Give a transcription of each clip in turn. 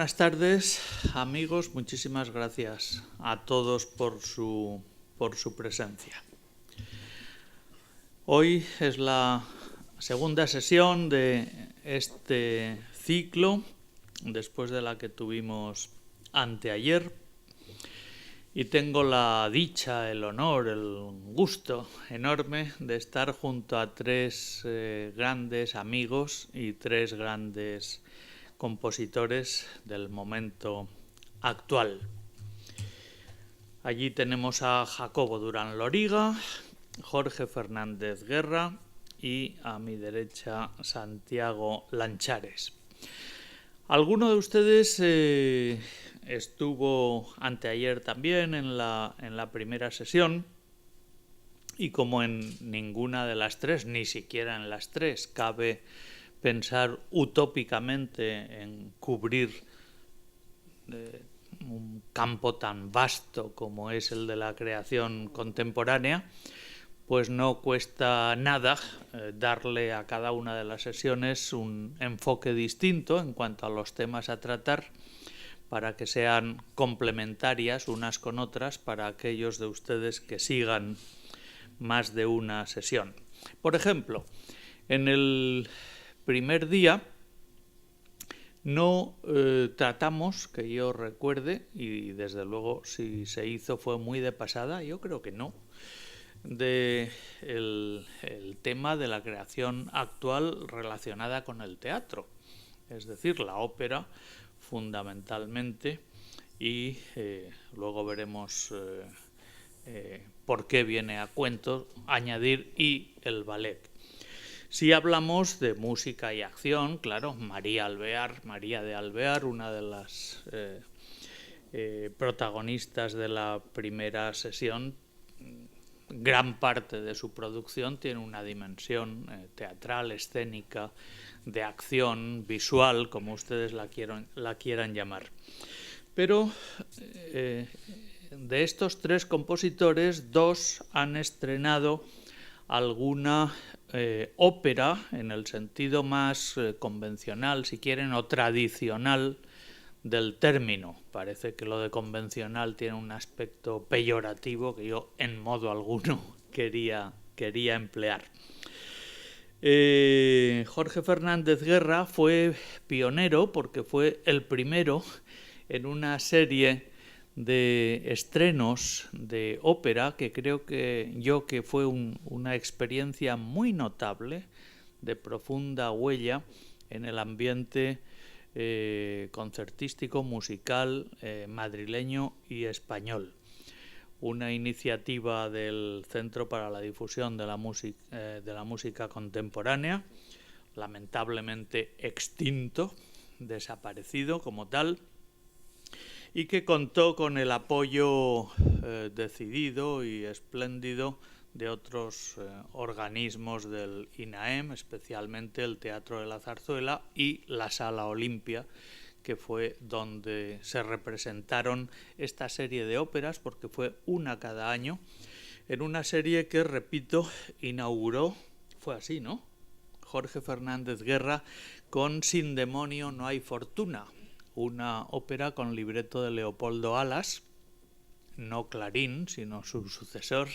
Buenas tardes, amigos. Muchísimas gracias a todos por su presencia. Hoy es la segunda sesión de este ciclo, después de la que tuvimos anteayer, y tengo la dicha, el honor, el gusto enorme de estar junto a tres grandes amigos y tres grandes compositores del momento actual. Allí tenemos a Jacobo Durán Loriga, Jorge Fernández Guerra y a mi derecha Santiago Lanchares. Alguno de ustedes estuvo anteayer también en la primera sesión, y como en ninguna de las tres, ni siquiera en las tres, cabe pensar utópicamente en cubrir un campo tan vasto como es el de la creación contemporánea, pues no cuesta nada darle a cada una de las sesiones un enfoque distinto en cuanto a los temas a tratar, para que sean complementarias unas con otras para aquellos de ustedes que sigan más de una sesión. Por ejemplo, en el primer día no tratamos, que yo recuerde, y desde luego si se hizo fue muy de pasada, yo creo que no, de el tema de la creación actual relacionada con el teatro, es decir, la ópera fundamentalmente, y luego veremos por qué viene a cuento añadir y el ballet. Si hablamos de música y acción, claro, María de Alvear, una de las protagonistas de la primera sesión, gran parte de su producción tiene una dimensión teatral, escénica, de acción, visual, como ustedes la quieran llamar. Pero de estos tres compositores, dos han estrenado alguna ópera en el sentido más convencional, si quieren, o tradicional del término. Parece que lo de convencional tiene un aspecto peyorativo que yo en modo alguno quería emplear. Jorge Fernández Guerra fue pionero porque fue el primero en una serie de estrenos de ópera que creo que fue una experiencia muy notable, de profunda huella en el ambiente concertístico, musical, madrileño y español. Una iniciativa del Centro para la Difusión de la Música Contemporánea, lamentablemente extinto, desaparecido como tal, y que contó con el apoyo decidido y espléndido de otros organismos del INAEM, especialmente el Teatro de la Zarzuela y la Sala Olimpia, que fue donde se representaron esta serie de óperas, porque fue una cada año, en una serie que, repito, inauguró, fue así, ¿no?, Jorge Fernández Guerra con Sin demonio no hay fortuna, una ópera con libreto de Leopoldo Alas, no Clarín, sino su sucesor,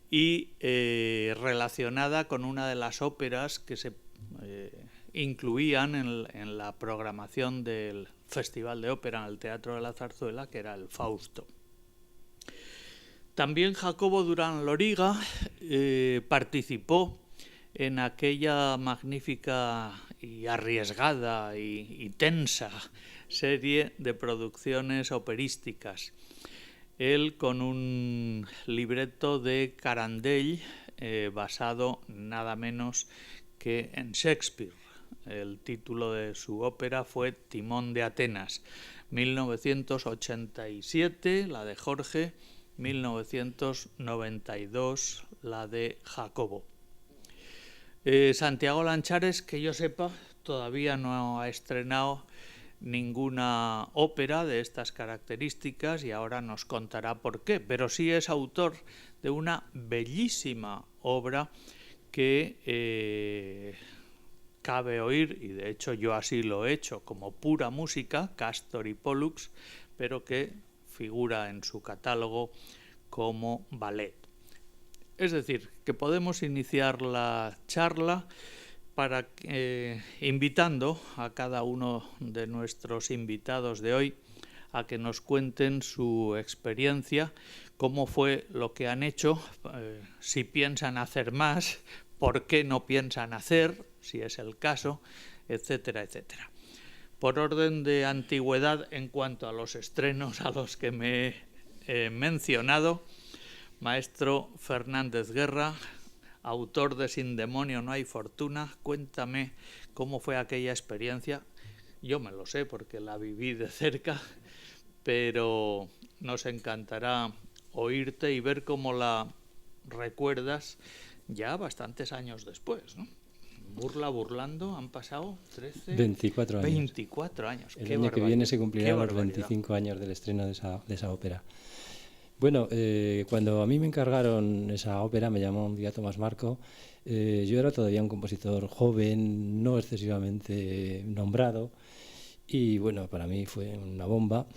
y relacionada con una de las óperas que se incluían en la programación del Festival de Ópera en el Teatro de la Zarzuela, que era el Fausto. También Jacobo Durán Loriga participó en aquella magnífica y arriesgada y tensa serie de producciones operísticas. Él con un libreto de Carandell basado nada menos que en Shakespeare. El título de su ópera fue Timón de Atenas, 1987, la de Jorge, 1992, la de Jacobo. Santiago Lanchares, que yo sepa, todavía no ha estrenado ninguna ópera de estas características y ahora nos contará por qué, pero sí es autor de una bellísima obra que cabe oír, y de hecho yo así lo he hecho, como pura música, Castor y Pollux, pero que figura en su catálogo como ballet. Es decir, que podemos iniciar la charla invitando a cada uno de nuestros invitados de hoy a que nos cuenten su experiencia, cómo fue lo que han hecho, si piensan hacer más, por qué no piensan hacer, si es el caso, etcétera, etcétera. Por orden de antigüedad en cuanto a los estrenos a los que me he mencionado, maestro Fernández Guerra, autor de Sin demonio no hay fortuna, cuéntame cómo fue aquella experiencia. Yo me lo sé porque la viví de cerca, pero nos encantará oírte y ver cómo la recuerdas ya bastantes años después, ¿no? Burlando, han pasado 24 años. 24 años. El año que viene se cumplirán los 25 años del estreno de esa ópera. Bueno, cuando a mí me encargaron esa ópera, me llamó un día Tomás Marco, yo era todavía un compositor joven, no excesivamente nombrado, y bueno, para mí fue una bomba.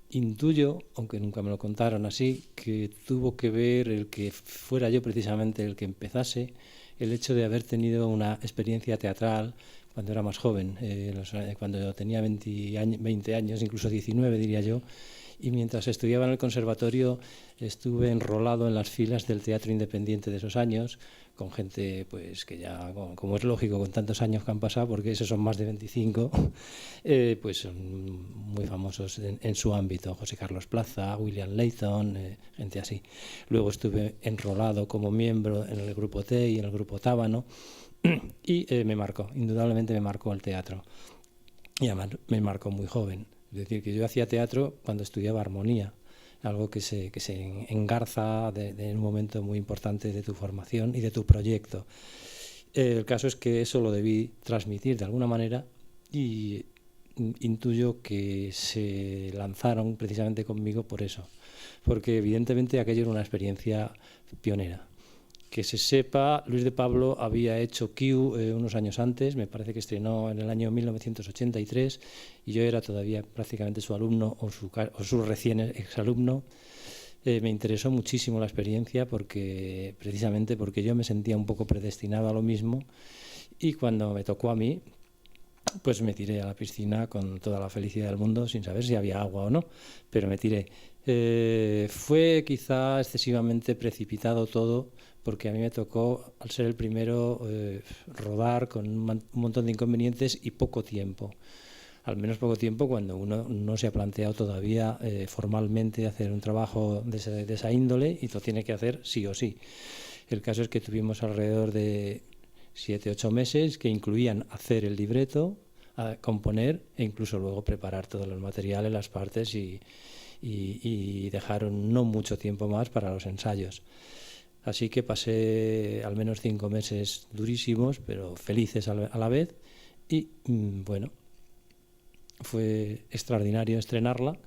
Intuyo, aunque nunca me lo contaron así, que tuvo que ver el que fuera yo precisamente el que empezase, el hecho de haber tenido una experiencia teatral cuando era más joven, cuando tenía 20 años, incluso 19 diría yo, y mientras estudiaba en el conservatorio estuve enrolado en las filas del teatro independiente de esos años, con gente pues que ya, como es lógico, con tantos años que han pasado, porque esos son más de 25, pues son muy famosos en su ámbito, José Carlos Plaza, William Layton, gente así. Luego estuve enrolado como miembro en el Grupo T y en el Grupo Tábano, y me marcó, indudablemente me marcó el teatro, y además me marcó muy joven. Es decir, que yo hacía teatro cuando estudiaba armonía, algo que se engarza en un momento muy importante de tu formación y de tu proyecto. El caso es que eso lo debí transmitir de alguna manera y intuyo que se lanzaron precisamente conmigo por eso, porque evidentemente aquello era una experiencia pionera. Que se sepa, Luis de Pablo había hecho Q unos años antes, me parece que estrenó en el año 1983 y yo era todavía prácticamente su alumno o su recién exalumno. Me interesó muchísimo la experiencia precisamente porque yo me sentía un poco predestinado a lo mismo y cuando me tocó a mí, pues me tiré a la piscina con toda la felicidad del mundo sin saber si había agua o no, pero me tiré. Fue quizá excesivamente precipitado todo, porque a mí me tocó, al ser el primero, rodar con un montón de inconvenientes y poco tiempo. Al menos poco tiempo cuando uno no se ha planteado todavía formalmente hacer un trabajo de esa índole y lo tiene que hacer sí o sí. El caso es que tuvimos alrededor de 7-8 meses que incluían hacer el libreto, componer e incluso luego preparar todos los materiales, las partes y dejaron no mucho tiempo más para los ensayos. Así que pasé al menos 5 meses durísimos, pero felices a la vez. Y bueno, fue extraordinario estrenarla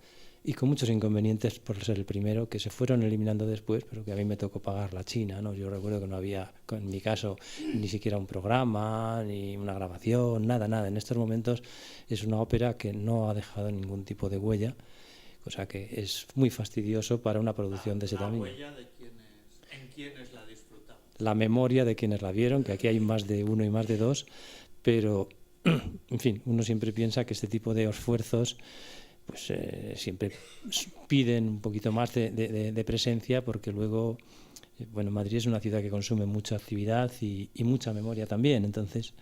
y con muchos inconvenientes por ser el primero, que se fueron eliminando después, pero que a mí me tocó pagar la China, ¿no? Yo recuerdo que no había, en mi caso, ni siquiera un programa, ni una grabación, nada. En estos momentos es una ópera que no ha dejado ningún tipo de huella, cosa que es muy fastidioso para una producción de ese tamaño. ¿La huella de quiénes la disfrutaban? La memoria de quienes la vieron, que aquí hay más de uno y más de dos, pero, en fin, uno siempre piensa que este tipo de esfuerzos pues siempre piden un poquito más de presencia, porque luego, bueno, Madrid es una ciudad que consume mucha actividad y mucha memoria también, entonces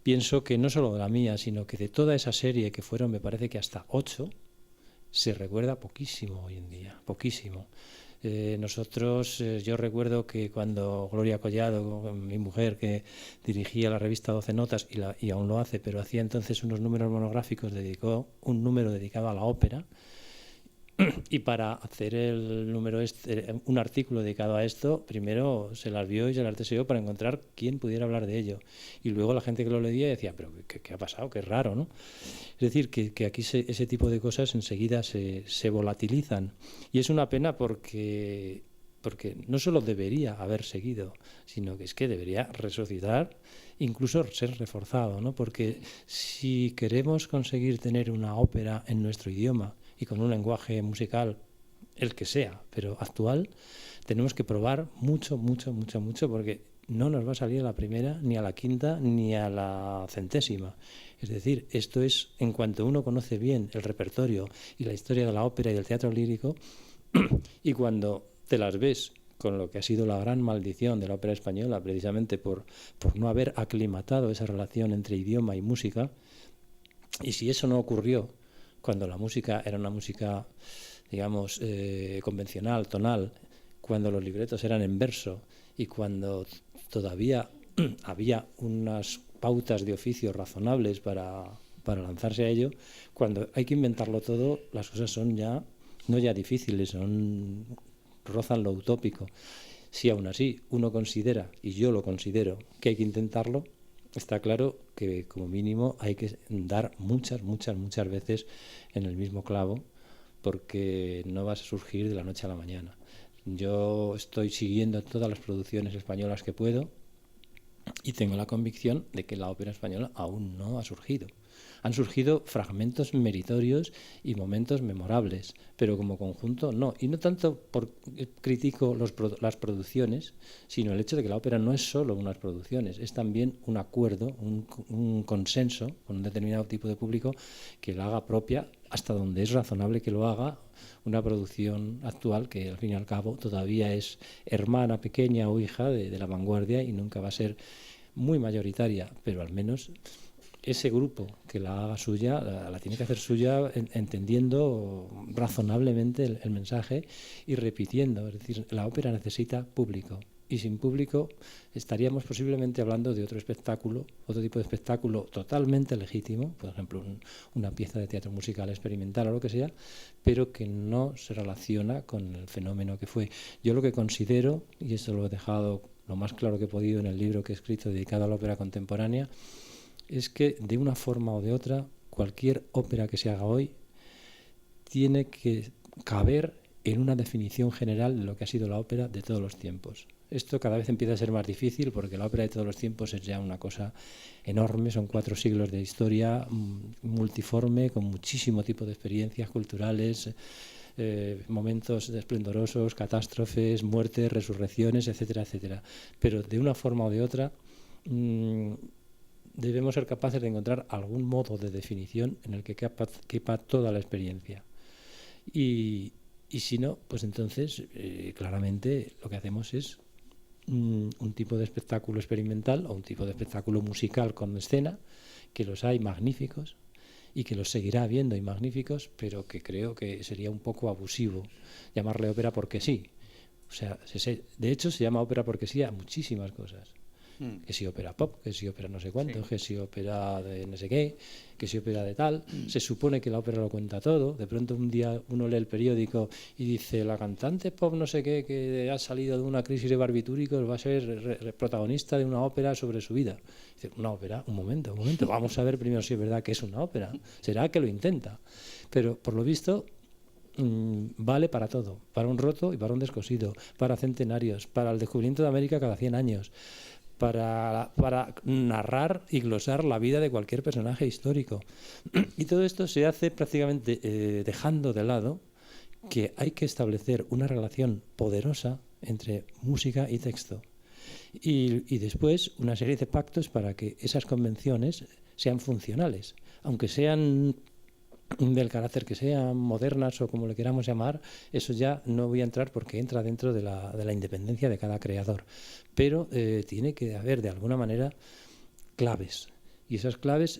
pienso que no solo de la mía, sino que de toda esa serie, que fueron, me parece que hasta 8, se recuerda poquísimo hoy en día, poquísimo. Nosotros, yo recuerdo que cuando Gloria Collado, mi mujer, que dirigía la revista 12 Notas y aún lo hace, pero hacía entonces unos números monográficos, dedicó un número dedicado a la ópera, y para hacer el número un artículo dedicado a esto, primero se las vio y se las deseó para encontrar quién pudiera hablar de ello, y luego la gente que lo leía decía, pero ¿qué ha pasado? Qué raro, ¿no? Es decir, que aquí ese tipo de cosas enseguida se volatilizan, y es una pena porque porque no solo debería haber seguido, sino que es que debería resucitar, incluso ser reforzado, ¿no? Porque si queremos conseguir tener una ópera en nuestro idioma y con un lenguaje musical, el que sea, pero actual, tenemos que probar mucho, porque no nos va a salir a la primera, ni a la quinta, ni a la centésima. Es decir, esto es, en cuanto uno conoce bien el repertorio y la historia de la ópera y del teatro lírico, y cuando te las ves con lo que ha sido la gran maldición de la ópera española, precisamente por no haber aclimatado esa relación entre idioma y música, y si eso no ocurrió cuando la música era una música, digamos, convencional, tonal, cuando los libretos eran en verso y cuando todavía había unas pautas de oficio razonables para lanzarse a ello, cuando hay que inventarlo todo, las cosas son ya no ya difíciles, rozan lo utópico. Si aún así uno considera, y yo lo considero, que hay que intentarlo, está claro que como mínimo hay que dar muchas veces en el mismo clavo, porque no vas a surgir de la noche a la mañana. Yo estoy siguiendo todas las producciones españolas que puedo y tengo la convicción de que la ópera española aún no ha surgido. Han surgido fragmentos meritorios y momentos memorables, pero como conjunto no. Y no tanto por critico las producciones, sino el hecho de que la ópera no es solo unas producciones, es también un acuerdo, un consenso con un determinado tipo de público que la haga propia, hasta donde es razonable que lo haga una producción actual que al fin y al cabo todavía es hermana, pequeña o hija de la vanguardia y nunca va a ser muy mayoritaria, pero al menos ese grupo que la haga suya, la tiene que hacer suya entendiendo razonablemente el mensaje y repitiendo. Es decir, la ópera necesita público y sin público estaríamos posiblemente hablando de otro espectáculo, otro tipo de espectáculo totalmente legítimo, por ejemplo una pieza de teatro musical experimental o lo que sea, pero que no se relaciona con el fenómeno que fue. Yo lo que considero, y eso lo he dejado lo más claro que he podido en el libro que he escrito dedicado a la ópera contemporánea, es que de una forma o de otra cualquier ópera que se haga hoy tiene que caber en una definición general de lo que ha sido la ópera de todos los tiempos. Esto cada vez empieza a ser más difícil porque la ópera de todos los tiempos es ya una cosa enorme, son 4 siglos de historia multiforme, con muchísimo tipo de experiencias culturales, momentos esplendorosos, catástrofes, muertes, resurrecciones, etcétera, etcétera. Pero de una forma o de otra debemos ser capaces de encontrar algún modo de definición en el que quepa toda la experiencia. Y si no, pues entonces claramente lo que hacemos es un tipo de espectáculo experimental o un tipo de espectáculo musical con escena, que los hay magníficos y que los seguirá habiendo y magníficos, pero que creo que sería un poco abusivo llamarle ópera porque sí. O sea, de hecho se llama ópera porque sí a muchísimas cosas. Que si ópera pop, que si ópera no sé cuánto, sí, que si ópera de no sé qué, que si ópera de tal. Se supone que la ópera lo cuenta todo. De pronto un día uno lee el periódico y dice la cantante pop no sé qué que ha salido de una crisis de barbitúricos va a ser protagonista de una ópera sobre su vida. Dice, una ópera, un momento, vamos a ver primero si es verdad que es una ópera. Será que lo intenta. Pero por lo visto vale para todo, para un roto y para un descosido, para centenarios, para el descubrimiento de América cada 100 años. Para narrar y glosar la vida de cualquier personaje histórico. Y todo esto se hace prácticamente dejando de lado que hay que establecer una relación poderosa entre música y texto. Y después una serie de pactos para que esas convenciones sean funcionales, aunque sean del carácter que sean, modernas o como le queramos llamar, eso ya no voy a entrar porque entra dentro de la independencia de cada creador. Pero tiene que haber de alguna manera claves. Y esas claves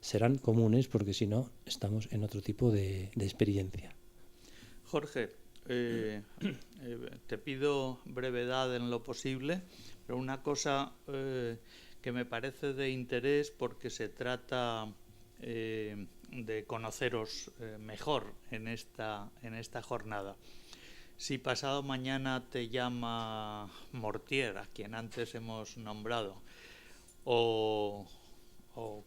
serán comunes porque si no estamos en otro tipo de experiencia. Jorge, te pido brevedad en lo posible, pero una cosa que me parece de interés porque se trata de conoceros mejor en esta jornada. Si pasado mañana te llama Mortier, a quien antes hemos nombrado, o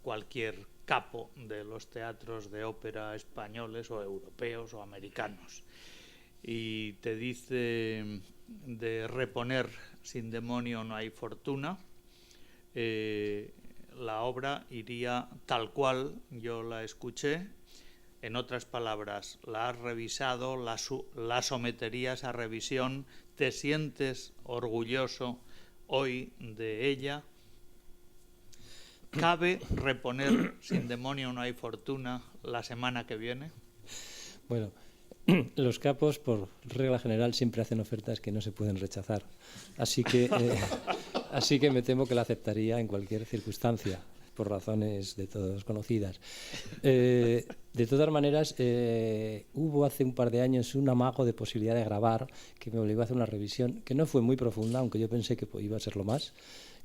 cualquier capo de los teatros de ópera españoles o europeos o americanos, y te dice de reponer sin demonio no hay fortuna, la obra iría tal cual yo la escuché. En otras palabras, la has revisado, la someterías a revisión, te sientes orgulloso hoy de ella. ¿Cabe reponer sin demonio no hay fortuna la semana que viene? Bueno, los capos, por regla general, siempre hacen ofertas que no se pueden rechazar. Así que me temo que la aceptaría en cualquier circunstancia, por razones de todos conocidas. De todas maneras, hubo hace un par de años un amago de posibilidad de grabar que me obligó a hacer una revisión que no fue muy profunda, aunque yo pensé que iba a serlo más,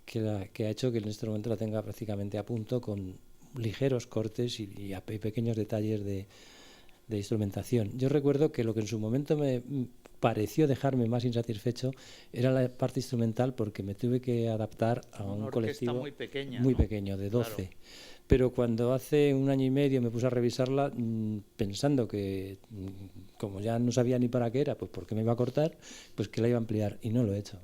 que ha hecho que en este momento la tenga prácticamente a punto, con ligeros cortes y pequeños detalles de instrumentación. Yo recuerdo que lo que en su momento me pareció dejarme más insatisfecho era la parte instrumental, porque me tuve que adaptar a un colectivo muy pequeña, muy ¿no? pequeño, de 12. Claro. Pero cuando hace un año y medio me puse a revisarla, pensando que, como ya no sabía ni para qué era, pues por qué me iba a cortar, pues que la iba a ampliar, y no lo he hecho.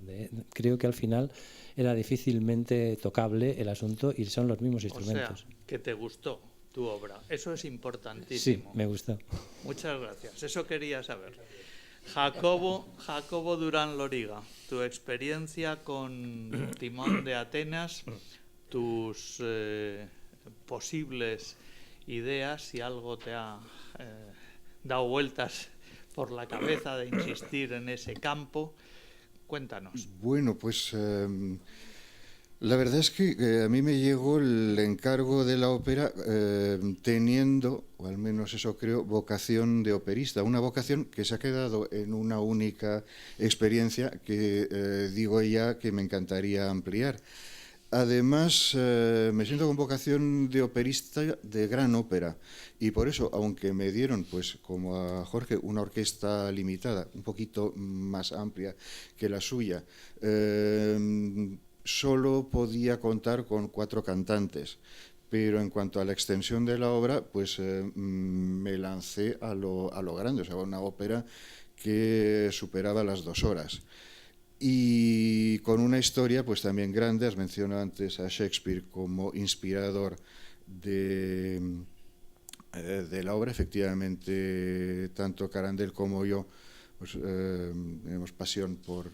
Creo que al final era difícilmente tocable el asunto y son los mismos instrumentos. O sea, que te gustó tu obra. Eso es importantísimo. Sí, me gustó. Muchas gracias. Eso quería saber. Jacobo Durán Loriga, tu experiencia con Timón de Atenas, tus posibles ideas, si algo te ha dado vueltas por la cabeza de insistir en ese campo, cuéntanos. Bueno, pues la verdad es que a mí me llegó el encargo de la ópera teniendo, o al menos eso creo, vocación de operista. Una vocación que se ha quedado en una única experiencia que digo ya que me encantaría ampliar. Además, me siento con vocación de operista de gran ópera, y por eso, aunque me dieron, pues como a Jorge, una orquesta limitada, un poquito más amplia que la suya, solo podía contar con 4 cantantes. Pero en cuanto a la extensión de la obra, pues me lancé a lo grande, o sea, una ópera que superaba las 2 horas. Y con una historia pues también grande. Has mencionado antes a Shakespeare como inspirador de la obra. Efectivamente, tanto Carandel como yo pues, tenemos pasión por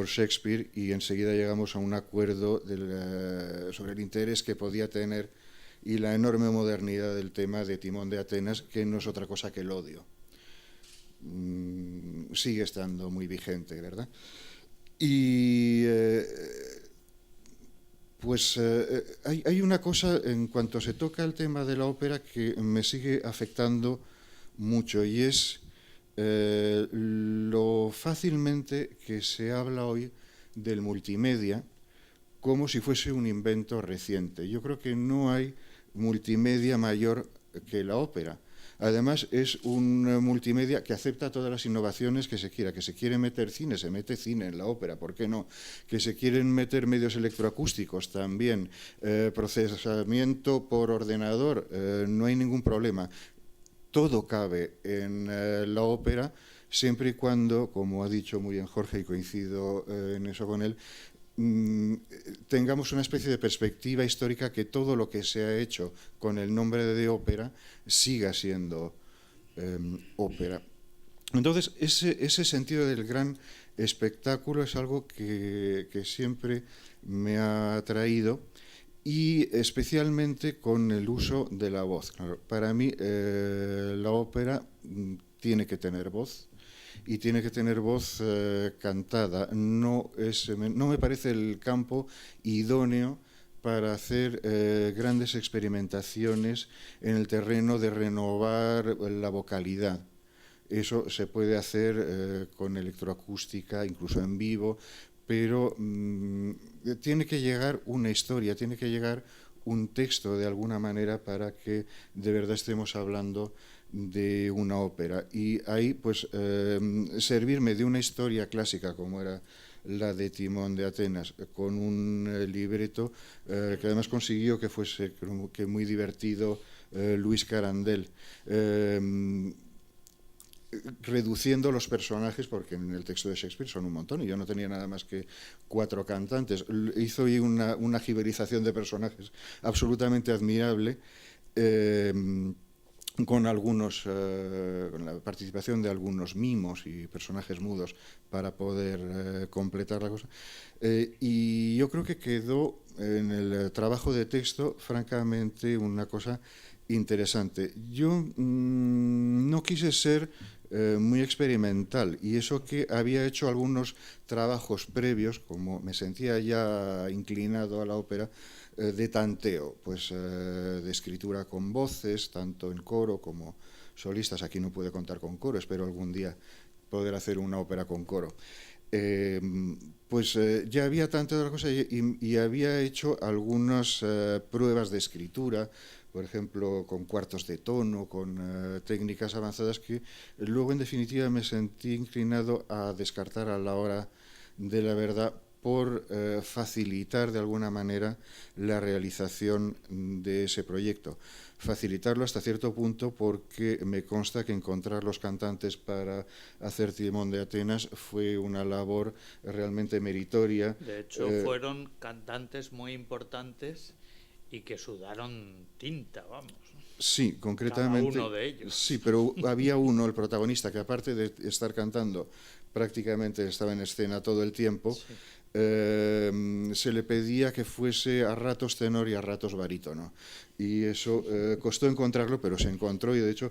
Shakespeare, y enseguida llegamos a un acuerdo sobre el interés que podía tener y la enorme modernidad del tema de Timón de Atenas, que no es otra cosa que el odio. Sigue estando muy vigente, ¿verdad? Y pues hay una cosa en cuanto se toca el tema de la ópera que me sigue afectando mucho, y es lo fácilmente que se habla hoy del multimedia como si fuese un invento reciente. Yo creo que no hay multimedia mayor que la ópera. Además, es un multimedia que acepta todas las innovaciones que se quiera. Que se quiere meter cine, se mete cine en la ópera, ¿por qué no? Que se quieren meter medios electroacústicos también, procesamiento por ordenador, no hay ningún problema. Todo cabe en la ópera, siempre y cuando, como ha dicho muy bien Jorge, y coincido en eso con él, tengamos una especie de perspectiva histórica, que todo lo que se ha hecho con el nombre de ópera siga siendo ópera. Entonces, ese sentido del gran espectáculo es algo que siempre me ha atraído, y especialmente con el uso de la voz. Claro, para mí la ópera tiene que tener voz, y tiene que tener voz cantada. No me parece el campo idóneo para hacer grandes experimentaciones en el terreno de renovar la vocalidad. Eso se puede hacer con electroacústica, incluso en vivo, pero tiene que llegar una historia, tiene que llegar un texto de alguna manera para que de verdad estemos hablando de una ópera. Y ahí pues servirme de una historia clásica como era la de Timón de Atenas, con un libreto que además consiguió que fuese muy divertido Luis Carandel. reduciendo los personajes, porque en el texto de Shakespeare son un montón, y yo no tenía nada más que 4 cantantes. Hizo ahí una jiberización de personajes absolutamente admirable, con la participación de algunos mimos y personajes mudos para poder completar la cosa. Y yo creo que quedó en el trabajo de texto, francamente, una cosa interesante. Yo no quise ser muy experimental, y eso que había hecho algunos trabajos previos, como me sentía ya inclinado a la ópera, de tanteo, pues de escritura con voces, tanto en coro como solistas. Aquí no pude contar con coro, espero algún día poder hacer una ópera con coro. Ya había tanta otra cosa, y había hecho algunas pruebas de escritura, por ejemplo, con cuartos de tono, con técnicas avanzadas, que luego en definitiva me sentí inclinado a descartar a la hora de la verdad, por facilitar de alguna manera la realización de ese proyecto. Facilitarlo hasta cierto punto, porque me consta que encontrar los cantantes para hacer Timón de Atenas fue una labor realmente meritoria. De hecho, fueron cantantes muy importantes y que sudaron tinta, vamos. Sí, concretamente. Cada uno de ellos. Sí, pero había uno, el protagonista, que aparte de estar cantando, prácticamente estaba en escena todo el tiempo. Sí. Se le pedía que fuese a ratos tenor y a ratos barítono, y eso costó encontrarlo, pero se encontró, y de hecho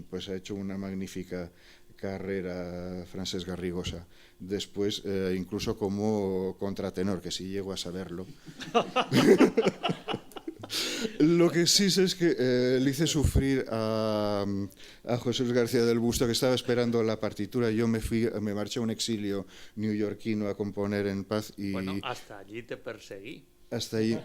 pues ha hecho una magnífica carrera Francesc Garrigosa después, incluso como contratenor, que sí llego a saberlo. Lo que sí sé es que le hice sufrir a José Luis García del Busto, que estaba esperando la partitura. Yo me marché a un exilio neoyorquino a componer en paz. Y bueno, hasta allí te perseguí. Hasta ahí.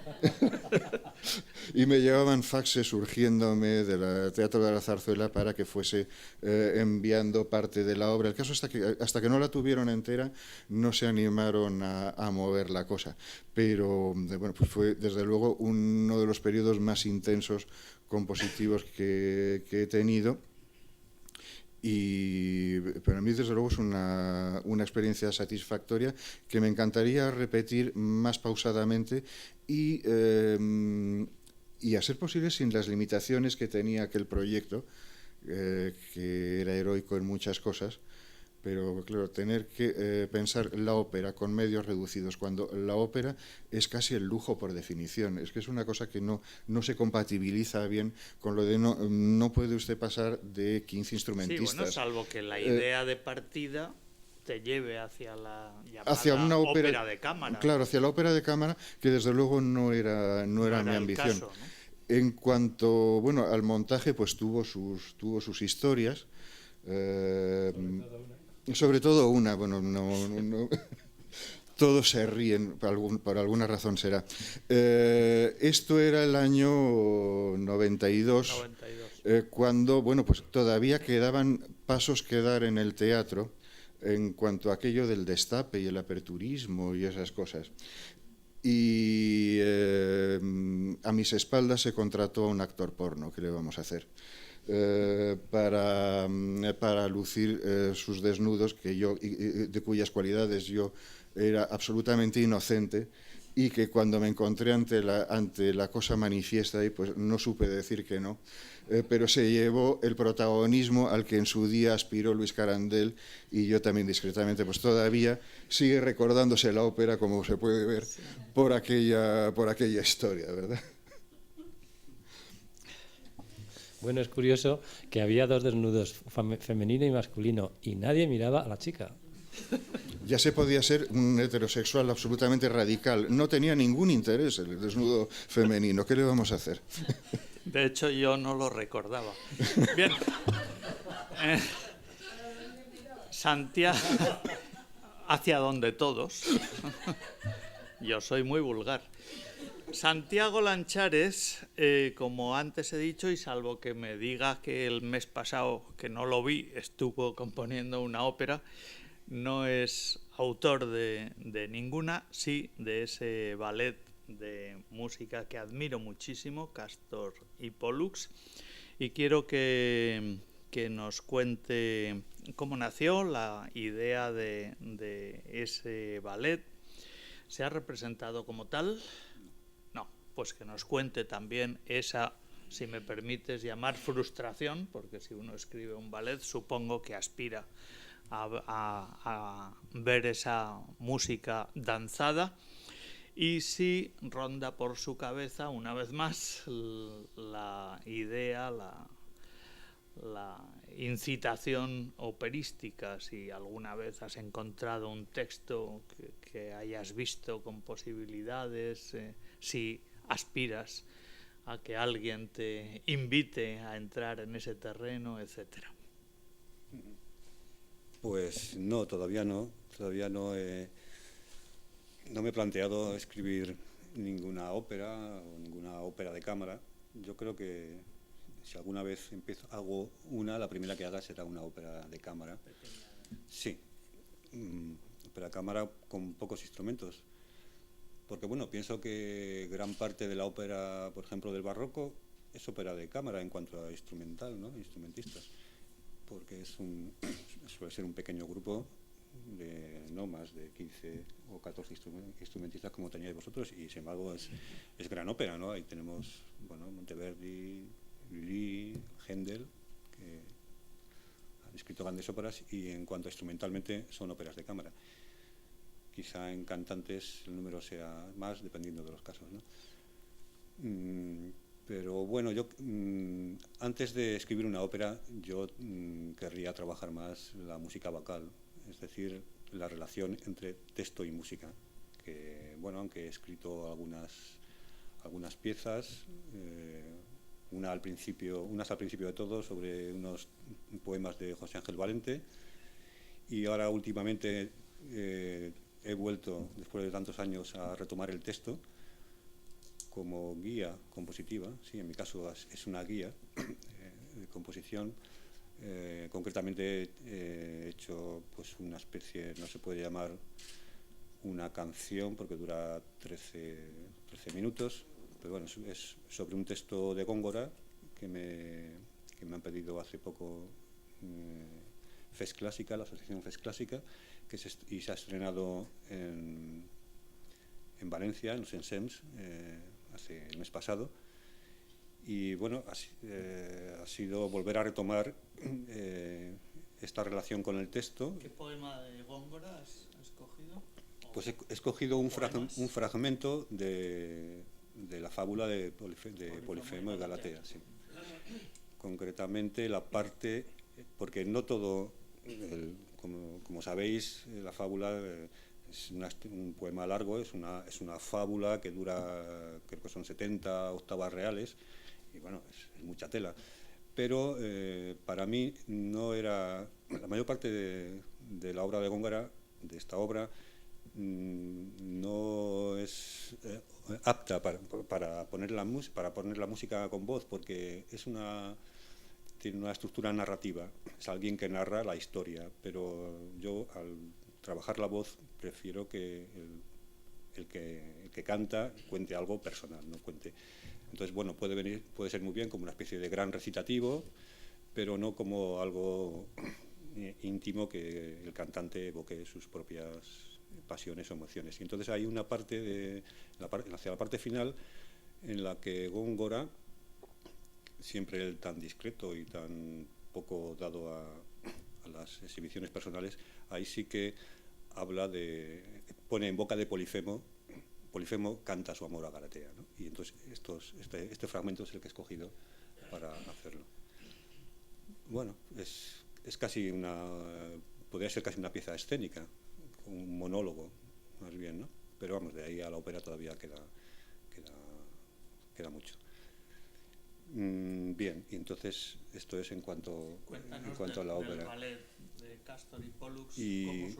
Y me llevaban faxes urgiéndome del Teatro de la Zarzuela para que fuese enviando parte de la obra. El caso hasta que no la tuvieron entera, no se animaron a mover la cosa. Pero bueno, pues fue desde luego uno de los periodos más intensos compositivos que he tenido. Y para mí, desde luego, es una experiencia satisfactoria que me encantaría repetir más pausadamente y a ser posible sin las limitaciones que tenía aquel proyecto, que era heroico en muchas cosas. Pero claro, tener que pensar la ópera con medios reducidos, cuando la ópera es casi el lujo por definición. Es que es una cosa que no se compatibiliza bien con lo de no puede usted pasar de 15 instrumentistas. Sí, bueno, salvo que la idea de partida te lleve hacia la llamada hacia una ópera de cámara. Claro, hacia la ópera de cámara, que desde luego no era mi ambición. Caso, ¿no? En cuanto al montaje, pues tuvo sus historias. Sobre todo una, bueno, no todos se ríen, por alguna razón será. Esto era el año 92. Cuando, bueno, pues todavía quedaban pasos que dar en el teatro en cuanto a aquello del destape y el aperturismo y esas cosas. Y a mis espaldas se contrató a un actor porno. ¿Qué le vamos a hacer? Para lucir sus desnudos, de cuyas cualidades yo era absolutamente inocente, y que cuando me encontré ante la cosa manifiesta, pues no supe decir que no, pero se llevó el protagonismo al que en su día aspiró Luis Carandel, y yo también discretamente, pues todavía sigue recordándose la ópera, como se puede ver, por aquella historia, ¿verdad? Bueno, es curioso que había 2 desnudos, femenino y masculino, y nadie miraba a la chica. Ya se podía ser un heterosexual absolutamente radical. No tenía ningún interés el desnudo femenino. ¿Qué le vamos a hacer? De hecho, yo no lo recordaba. Bien. Santiago, hacia donde todos. Yo soy muy vulgar. Santiago Lanchares, como antes he dicho, y salvo que me diga que el mes pasado, que no lo vi, estuvo componiendo una ópera, no es autor de ninguna, sí de ese ballet de música que admiro muchísimo, Castor y Pollux, y quiero que que nos cuente cómo nació la idea de ese ballet. ¿Se ha representado como tal? No, pues que nos cuente también esa, si me permites llamar, frustración, porque si uno escribe un ballet supongo que aspira a ver esa música danzada, y si ronda por su cabeza una vez más la idea, la incitación operística, si alguna vez has encontrado un texto que hayas visto con posibilidades, si aspiras a que alguien te invite a entrar en ese terreno, etcétera. Pues no, todavía no me he planteado escribir ninguna ópera o ninguna ópera de cámara. Yo creo que si alguna vez hago una, la primera que haga será una ópera de cámara. Sí, ópera de cámara con pocos instrumentos. Porque bueno, pienso que gran parte de la ópera, por ejemplo, del barroco, es ópera de cámara en cuanto a instrumental, ¿no? Instrumentistas. Porque suele ser un pequeño grupo de no más de 15 o 14 instrumentistas como teníais vosotros, y sin embargo es gran ópera, ¿no? Ahí tenemos, bueno, Monteverdi, Lully, Händel, que han escrito grandes óperas, y en cuanto a instrumentalmente son óperas de cámara. Quizá en cantantes el número sea más, dependiendo de los casos, ¿no? Pero bueno, yo antes de escribir una ópera, yo querría trabajar más la música vocal, es decir, la relación entre texto y música. Que bueno, aunque he escrito algunas piezas, unas al principio de todo, sobre unos poemas de José Ángel Valente, y ahora últimamente he vuelto, después de tantos años, a retomar el texto como guía compositiva. Sí, en mi caso es una guía de composición. Concretamente he hecho pues una especie, no se puede llamar una canción porque dura 13 minutos, pero bueno, es sobre un texto de Góngora que me han pedido hace poco FES Clásica, la asociación FES Clásica, y se ha estrenado en Valencia, en los Ensems, hace el mes pasado. Y bueno, ha sido volver a retomar esta relación con el texto. ¿Qué poema de Góngora has escogido? Pues he escogido un fragmento de la fábula de Polifemo y Galatea, sí. Concretamente la parte, porque no todo, como sabéis, la fábula es un poema largo, es una fábula que dura, creo que son 70 octavas reales, y bueno, es mucha tela. Pero para mí no era, la mayor parte de la obra de Góngora, de esta obra, no es apta para poner la música con voz, porque tiene una estructura narrativa, es alguien que narra la historia, pero yo al trabajar la voz prefiero que el que canta cuente algo personal, no cuente. Entonces, bueno, puede ser muy bien como una especie de gran recitativo, pero no como algo íntimo que el cantante evoque sus propias pasiones o emociones. Y entonces hay una parte hacia la parte final en la que Góngora, siempre él tan discreto y tan poco dado a las exhibiciones personales, ahí sí que pone en boca de Polifemo canta su amor a Galatea, ¿no? Y entonces este fragmento es el que he escogido para hacerlo. Bueno, es casi podría ser casi una pieza escénica, un monólogo, más bien, ¿no? Pero vamos, de ahí a la ópera todavía queda mucho. Bien, y entonces esto es en cuanto a la ópera. Del ballet de Castor y Pollux, y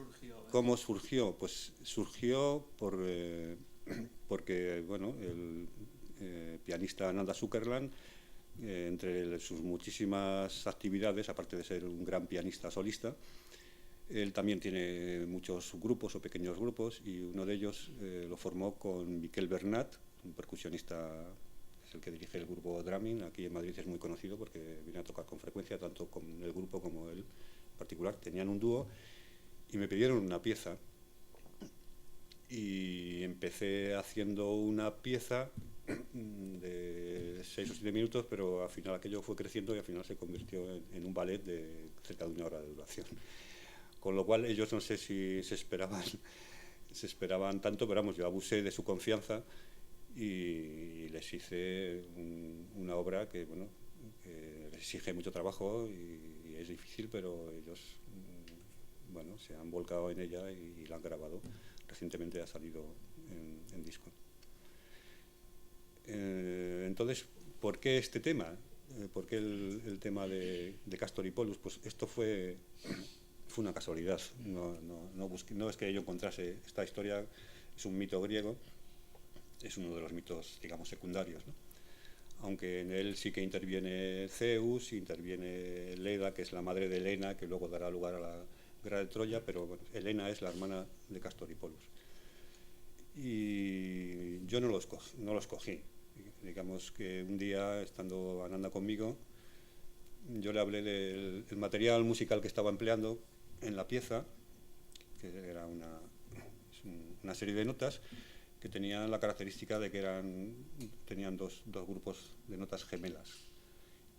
¿cómo surgió? Pues surgió porque bueno, el pianista Nanda Sutherland, entre sus muchísimas actividades, aparte de ser un gran pianista solista, él también tiene muchos grupos o pequeños grupos, y uno de ellos lo formó con Miquel Bernat, un percusionista el que dirige el grupo Drumming. Aquí en Madrid es muy conocido porque viene a tocar con frecuencia, tanto con el grupo como él en particular. Tenían un dúo y me pidieron una pieza. Y empecé haciendo una pieza de 6 o 7 minutos, pero al final aquello fue creciendo y al final se convirtió en un ballet de cerca de 1 hora de duración. Con lo cual ellos no sé si se esperaban tanto, pero vamos, yo abusé de su confianza y les hice una obra que, bueno, que les exige mucho trabajo y es difícil, pero ellos, bueno, se han volcado en ella y la han grabado. Recientemente ha salido en disco. Entonces, ¿por qué este tema? ¿Por qué el tema de Castor y Pollux? Pues esto fue una casualidad. No es que yo encontrase esta historia, es un mito griego, es uno de los mitos, digamos, secundarios, ¿no? Aunque en él sí que interviene Zeus, interviene Leda, que es la madre de Helena, que luego dará lugar a la guerra de Troya, pero bueno, Helena es la hermana de Castor y Pollux. Y yo no lo escogí. Digamos que un día, estando Ananda conmigo, yo le hablé del material musical que estaba empleando en la pieza, que era una serie de notas que tenían la característica de que tenían dos grupos de notas gemelas.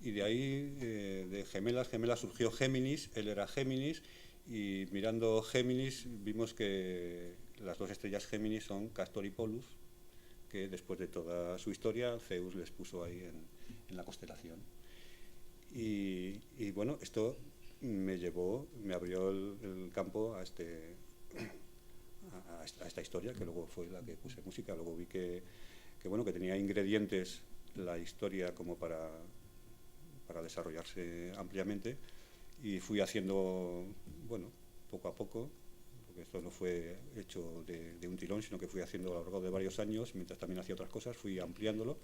Y de ahí, de gemelas surgió Géminis, él era Géminis, y mirando Géminis vimos que las 2 estrellas Géminis son Castor y Pollux, que después de toda su historia Zeus les puso ahí en la constelación. Y bueno, esto me abrió el campo a esta historia, que luego fue la que puse música. Luego vi que tenía ingredientes la historia como para desarrollarse ampliamente, y fui haciendo, bueno, poco a poco, porque esto no fue hecho de un tirón, sino que fui haciendo a lo largo de varios años, mientras también hacía otras cosas, fui ampliándolo,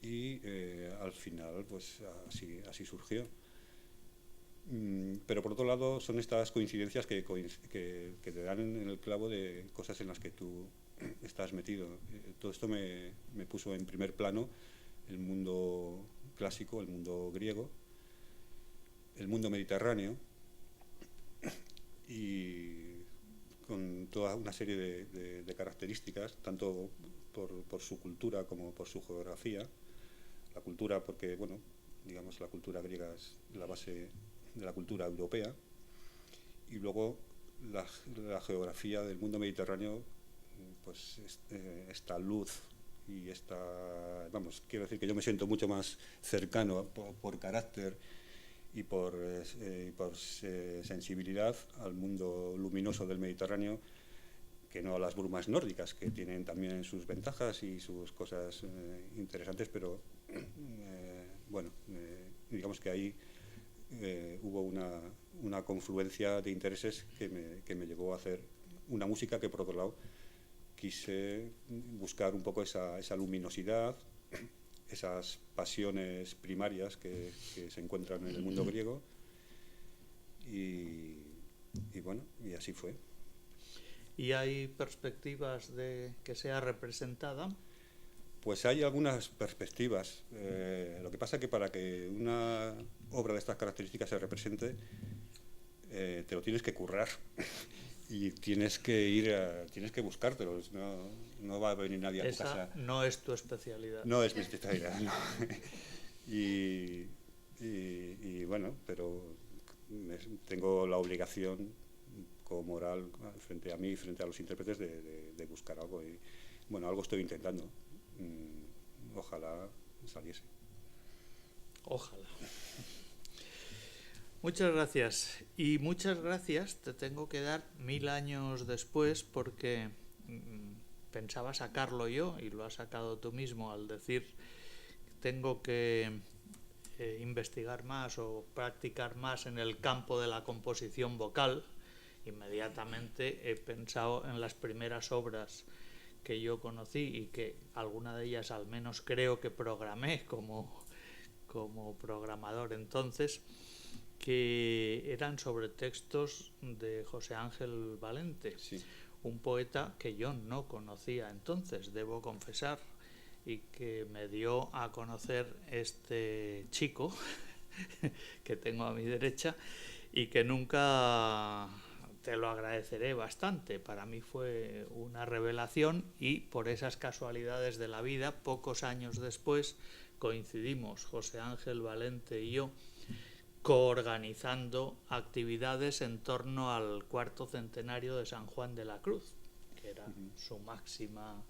y al final pues así surgió. Pero por otro lado son estas coincidencias que te dan en el clavo de cosas en las que tú estás metido. Todo esto me puso en primer plano el mundo clásico, el mundo griego, el mundo mediterráneo, y con toda una serie de características, tanto por su cultura como por su geografía. La cultura porque, bueno, digamos, la cultura griega es la base de la cultura europea, y luego la geografía del mundo mediterráneo, pues esta luz y quiero decir que yo me siento mucho más cercano por carácter y por sensibilidad al mundo luminoso del Mediterráneo que no a las brumas nórdicas, que tienen también sus ventajas y sus cosas interesantes, pero digamos que ahí hubo una confluencia de intereses que me llevó a hacer una música que, por otro lado, quise buscar un poco esa luminosidad, esas pasiones primarias que se encuentran en el mundo griego, y bueno, y así fue. ¿Y hay perspectivas de que sea representada? Pues hay algunas perspectivas. Lo que pasa es que para que una obra de estas características se represente, te lo tienes que currar y tienes que buscártelo. No va a venir nadie a tu casa. Esa no es tu especialidad. No es mi especialidad, no. Y bueno, pero tengo la obligación como moral frente a mí y frente a los intérpretes de buscar algo, y bueno, algo estoy intentando. Ojalá saliese. Ojalá. Muchas gracias. Y muchas gracias te tengo que dar 1000 años después, porque pensaba sacarlo yo y lo has sacado tú mismo al decir que tengo que investigar más o practicar más en el campo de la composición vocal. Inmediatamente he pensado en las primeras obras que yo conocí y que alguna de ellas al menos creo que programé como programador entonces, que eran sobre textos de José Ángel Valente, sí, un poeta que yo no conocía entonces, debo confesar, y que me dio a conocer este chico que tengo a mi derecha y que nunca te lo agradeceré bastante. Para mí fue una revelación y por esas casualidades de la vida, pocos años después, coincidimos José Ángel Valente y yo coorganizando actividades en torno al 4º centenario de San Juan de la Cruz, que era su máxima,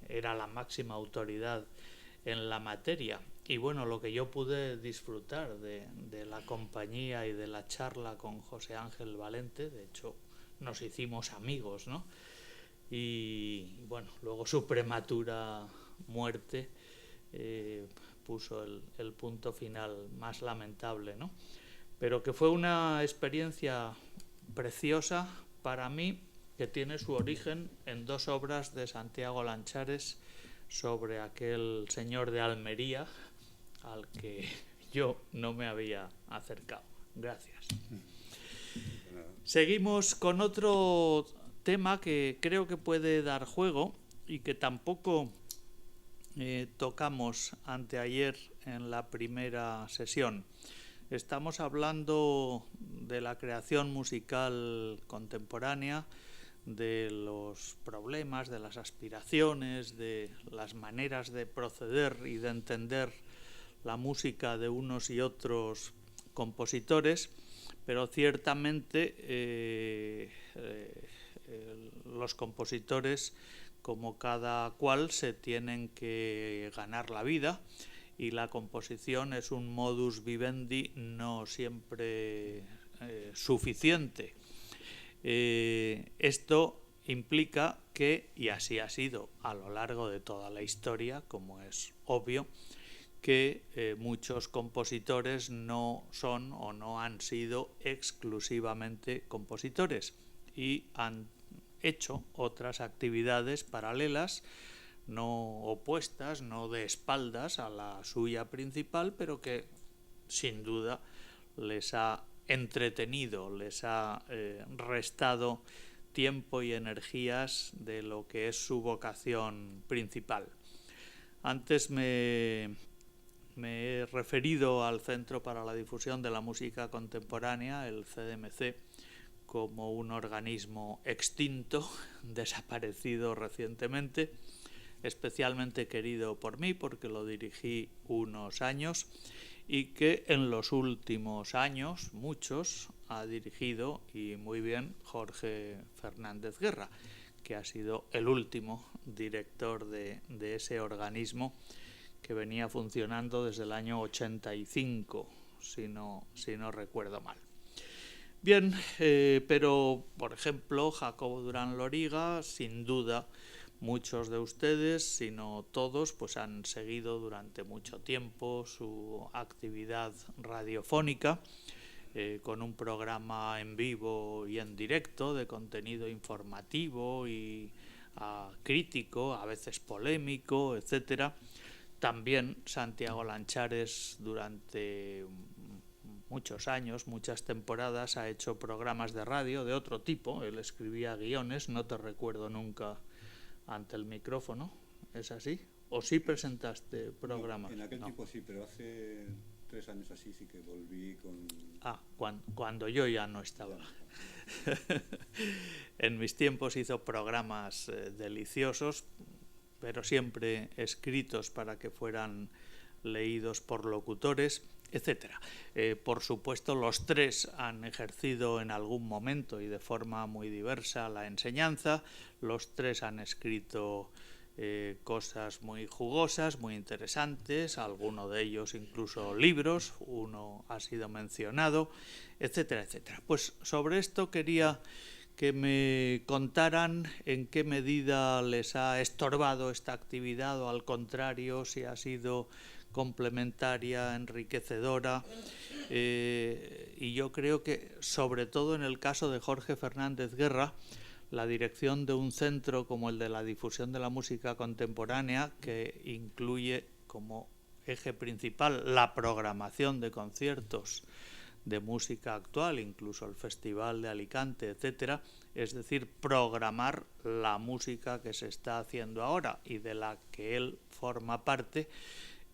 era la máxima autoridad en la materia. Y bueno, lo que yo pude disfrutar de la compañía y de la charla con José Ángel Valente, de hecho nos hicimos amigos, ¿no? Y bueno, luego su prematura muerte puso el punto final más lamentable, ¿no? Pero que fue una experiencia preciosa para mí, que tiene su origen en 2 obras de Santiago Lanchares sobre aquel señor de Almería al que yo no me había acercado. Gracias. Seguimos con otro tema que creo que puede dar juego y que tampoco tocamos anteayer en la primera sesión. Estamos hablando de la creación musical contemporánea, de los problemas, de las aspiraciones, de las maneras de proceder y de entender la música de unos y otros compositores, pero ciertamente los compositores, como cada cual, se tienen que ganar la vida y la composición es un modus vivendi no siempre suficiente. Esto implica que, y así ha sido a lo largo de toda la historia, como es obvio, que muchos compositores no son o no han sido exclusivamente compositores y han hecho otras actividades paralelas, no opuestas, no de espaldas a la suya principal, pero que sin duda les ha entretenido, les ha restado tiempo y energías de lo que es su vocación principal. Antes me he referido al Centro para la Difusión de la Música Contemporánea, el CDMC, como un organismo extinto, desaparecido recientemente, especialmente querido por mí porque lo dirigí unos años y que en los últimos años, muchos, ha dirigido, y muy bien, Jorge Fernández Guerra, que ha sido el último director de ese organismo que venía funcionando desde el año 85, si no recuerdo mal. Bien, pero, por ejemplo, Jacobo Durán Loriga, sin duda, muchos de ustedes, si no todos, pues han seguido durante mucho tiempo su actividad radiofónica con un programa en vivo y en directo de contenido informativo y crítico, a veces polémico, etcétera. También Santiago Lanchares durante muchos años, muchas temporadas, ha hecho programas de radio de otro tipo. Él escribía guiones, no te recuerdo nunca ante el micrófono, ¿es así? ¿O sí presentaste programas? No, en aquel tiempo sí, pero hace 3 años así sí que volví con... Cuando yo ya no estaba. En mis tiempos hizo programas deliciosos, pero siempre escritos para que fueran leídos por locutores, etcétera. Por supuesto, los 3 han ejercido en algún momento y de forma muy diversa la enseñanza. Los 3 han escrito cosas muy jugosas, muy interesantes, alguno de ellos incluso libros, uno ha sido mencionado, etcétera, etcétera. Pues sobre esto quería que me contaran en qué medida les ha estorbado esta actividad o al contrario, si ha sido complementaria, enriquecedora, y yo creo que sobre todo en el caso de Jorge Fernández Guerra, la dirección de un centro como el de la difusión de la música contemporánea, que incluye como eje principal la programación de conciertos de música actual, incluso el Festival de Alicante, etcétera, es decir, programar la música que se está haciendo ahora y de la que él forma parte.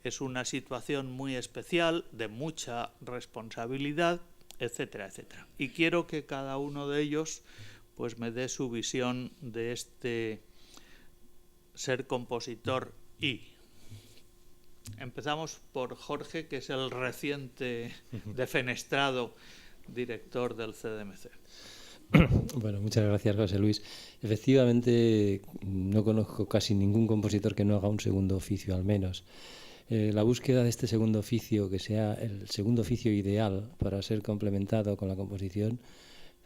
Es una situación muy especial, de mucha responsabilidad, etcétera, etcétera. Y quiero que cada uno de ellos pues me dé su visión de este ser compositor y... Empezamos por Jorge, que es el reciente defenestrado director del CDMC. Bueno, muchas gracias, José Luis. Efectivamente, no conozco casi ningún compositor que no haga un segundo oficio al menos. La búsqueda de este segundo oficio, que sea el segundo oficio ideal para ser complementado con la composición,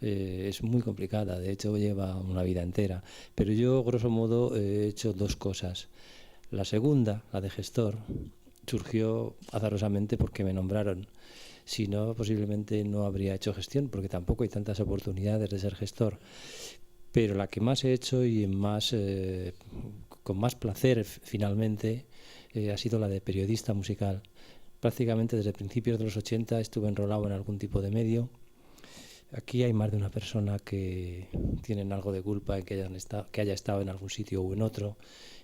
es muy complicada. De hecho, lleva una vida entera. Pero yo, grosso modo, he hecho dos cosas. La segunda, la de gestor, surgió azarosamente porque me nombraron. Si no, posiblemente no habría hecho gestión, porque tampoco hay tantas oportunidades de ser gestor. Pero la que más he hecho y con más placer finalmente ha sido la de periodista musical. Prácticamente desde principios de los 80 estuve enrolado en algún tipo de medio. Aquí hay más de una persona que tienen algo de culpa en que haya estado en algún sitio u en otro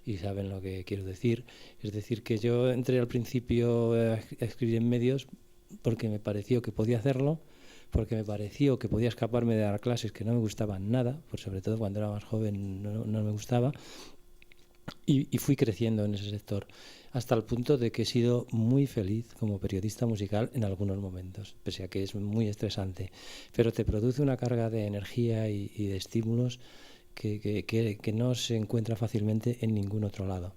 y saben lo que quiero decir. Es decir, que yo entré al principio a escribir en medios porque me pareció que podía hacerlo, porque me pareció que podía escaparme de dar clases que no me gustaban nada, pues sobre todo cuando era más joven no me gustaba, y fui creciendo en ese sector, hasta el punto de que he sido muy feliz como periodista musical en algunos momentos, pese a que es muy estresante, pero te produce una carga de energía y de estímulos que no se encuentra fácilmente en ningún otro lado.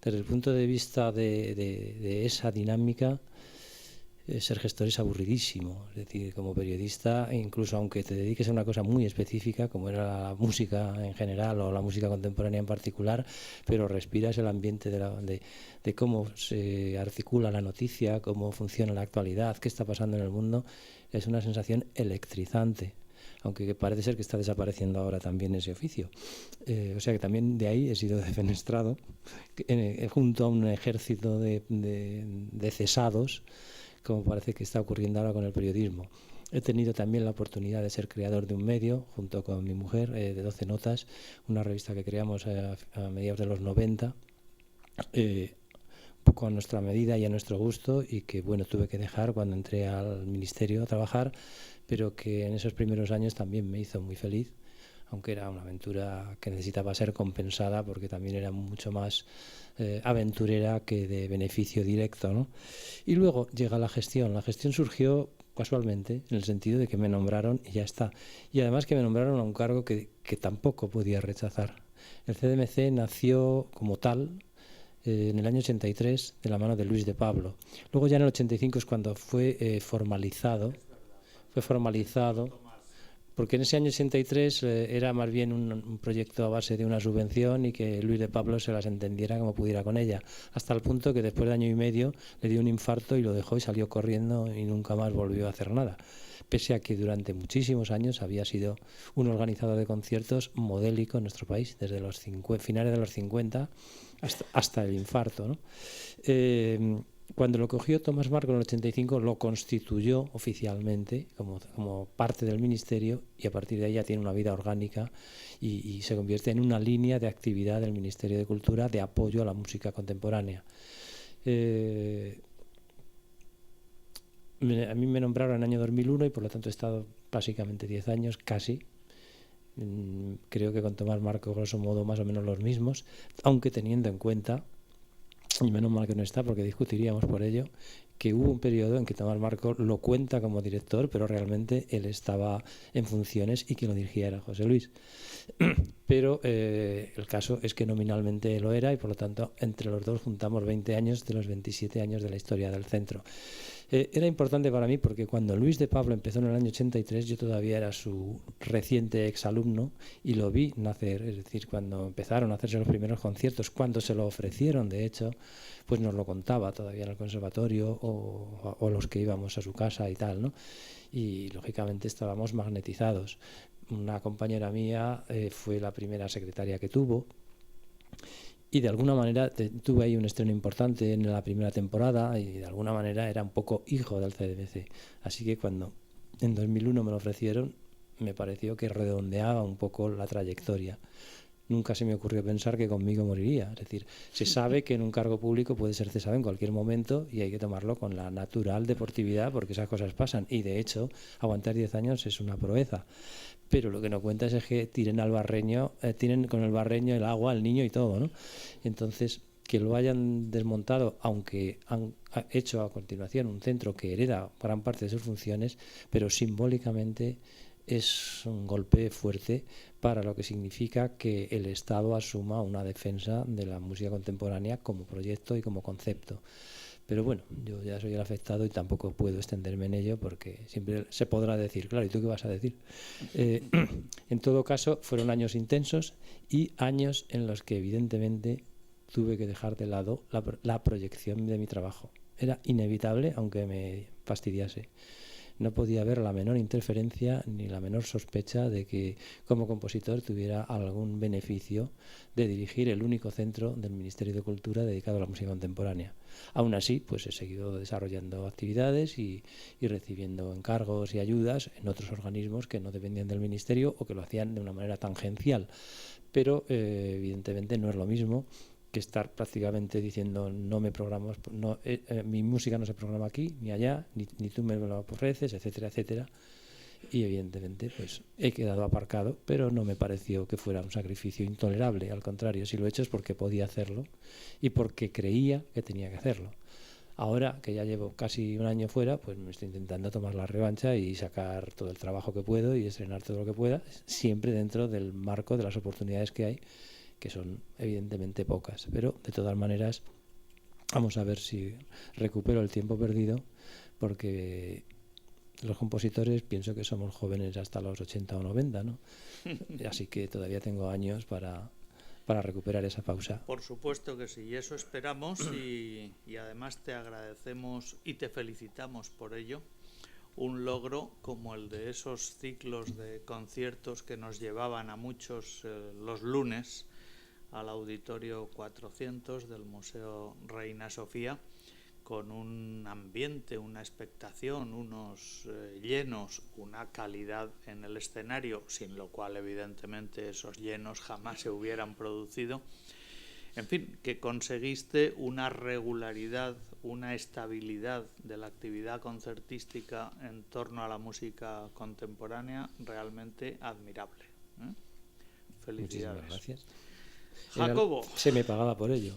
Desde el punto de vista de esa dinámica, ser gestor es aburridísimo. Es decir, como periodista, incluso aunque te dediques a una cosa muy específica, como era la música en general o la música contemporánea en particular, pero respiras el ambiente de cómo se articula la noticia, cómo funciona la actualidad, qué está pasando en el mundo, es una sensación electrizante. Aunque parece ser que está desapareciendo ahora también ese oficio. O sea que también de ahí he sido defenestrado junto a un ejército de cesados, como parece que está ocurriendo ahora con el periodismo. He tenido también la oportunidad de ser creador de un medio, junto con mi mujer, de 12 Notas, una revista que creamos a mediados de los 90, un poco a nuestra medida y a nuestro gusto, y que bueno, tuve que dejar cuando entré al ministerio a trabajar, pero que en esos primeros años también me hizo muy feliz, aunque era una aventura que necesitaba ser compensada porque también era mucho más aventurera que de beneficio directo, ¿no? Y luego llega la gestión. La gestión surgió casualmente, en el sentido de que me nombraron y ya está. Y además que me nombraron a un cargo que tampoco podía rechazar. El CDMC nació como tal en el año 83 de la mano de Luis de Pablo. Luego ya en el 85 es cuando fue formalizado. Fue formalizado porque en ese año 83 era más bien un proyecto a base de una subvención y que Luis de Pablo se las entendiera como pudiera con ella, hasta el punto que después de año y medio le dio un infarto y lo dejó y salió corriendo y nunca más volvió a hacer nada, pese a que durante muchísimos años había sido un organizador de conciertos modélico en nuestro país, desde los finales de los 50 hasta el infarto, ¿no? Cuando lo cogió Tomás Marco en el 85, lo constituyó oficialmente como parte del ministerio, y a partir de ahí ya tiene una vida orgánica y se convierte en una línea de actividad del Ministerio de Cultura de apoyo a la música contemporánea. A mí me nombraron en el año 2001 y por lo tanto he estado básicamente 10 años, casi. Creo que con Tomás Marco, grosso modo, más o menos los mismos, aunque teniendo en cuenta, y menos mal que no está porque discutiríamos por ello, que hubo un periodo en que Tomás Marco lo cuenta como director, pero realmente él estaba en funciones y quien lo dirigía era José Luis. Pero el caso es que nominalmente lo era y por lo tanto entre los dos juntamos 20 años de los 27 años de la historia del centro. Era importante para mí porque cuando Luis de Pablo empezó en el año 83 yo todavía era su reciente exalumno y lo vi nacer, es decir, cuando empezaron a hacerse los primeros conciertos, cuando se lo ofrecieron, de hecho, pues nos lo contaba todavía en el conservatorio o los que íbamos a su casa y tal, ¿no? Y lógicamente estábamos magnetizados. Una compañera mía fue la primera secretaria que tuvo y de alguna manera tuve ahí un estreno importante en la primera temporada y de alguna manera era un poco hijo del CDMC. Así que cuando en 2001 me lo ofrecieron, me pareció que redondeaba un poco la trayectoria. Nunca se me ocurrió pensar que conmigo moriría. Es decir, se sabe que en un cargo público puede ser cesado en cualquier momento y hay que tomarlo con la natural deportividad porque esas cosas pasan. Y de hecho, aguantar 10 años es una proeza. Pero lo que no cuenta es que tiren al barreño, tiren con el barreño el agua, el niño y todo, ¿no? Entonces, que lo hayan desmontado, aunque han hecho a continuación un centro que hereda gran parte de sus funciones, pero simbólicamente es un golpe fuerte para lo que significa que el Estado asuma una defensa de la música contemporánea como proyecto y como concepto. Pero bueno, yo ya soy el afectado y tampoco puedo extenderme en ello porque siempre se podrá decir, claro, ¿y tú qué vas a decir? En todo caso, fueron años intensos y años en los que evidentemente tuve que dejar de lado la proyección de mi trabajo. Era inevitable, aunque me fastidiase. No podía haber la menor interferencia ni la menor sospecha de que como compositor tuviera algún beneficio de dirigir el único centro del Ministerio de Cultura dedicado a la música contemporánea. Aún así, pues he seguido desarrollando actividades y recibiendo encargos y ayudas en otros organismos que no dependían del Ministerio o que lo hacían de una manera tangencial. Pero evidentemente no es lo mismo que estar prácticamente diciendo no me programas, no, mi música no se programa aquí, ni allá, ni tú me lo ofreces, etcétera, etcétera. Y evidentemente pues he quedado aparcado, pero no me pareció que fuera un sacrificio intolerable, al contrario, si lo he hecho es porque podía hacerlo y porque creía que tenía que hacerlo. Ahora que ya llevo casi un año fuera, pues me estoy intentando tomar la revancha y sacar todo el trabajo que puedo y estrenar todo lo que pueda, siempre dentro del marco de las oportunidades que hay, que son evidentemente pocas, pero de todas maneras vamos a ver si recupero el tiempo perdido, porque los compositores pienso que somos jóvenes hasta los 80 o 90, ¿no? Así que todavía tengo años para recuperar esa pausa. Por supuesto que sí, y eso esperamos y además te agradecemos y te felicitamos por ello. Un logro como el de esos ciclos de conciertos que nos llevaban a muchos los lunes al Auditorio 400 del Museo Reina Sofía, con un ambiente, una expectación, unos llenos, una calidad en el escenario, sin lo cual evidentemente esos llenos jamás se hubieran producido. En fin, que conseguiste una regularidad, una estabilidad de la actividad concertística en torno a la música contemporánea realmente admirable. Felicidades. Muchísimas gracias. Jacobo. Se me pagaba por ello.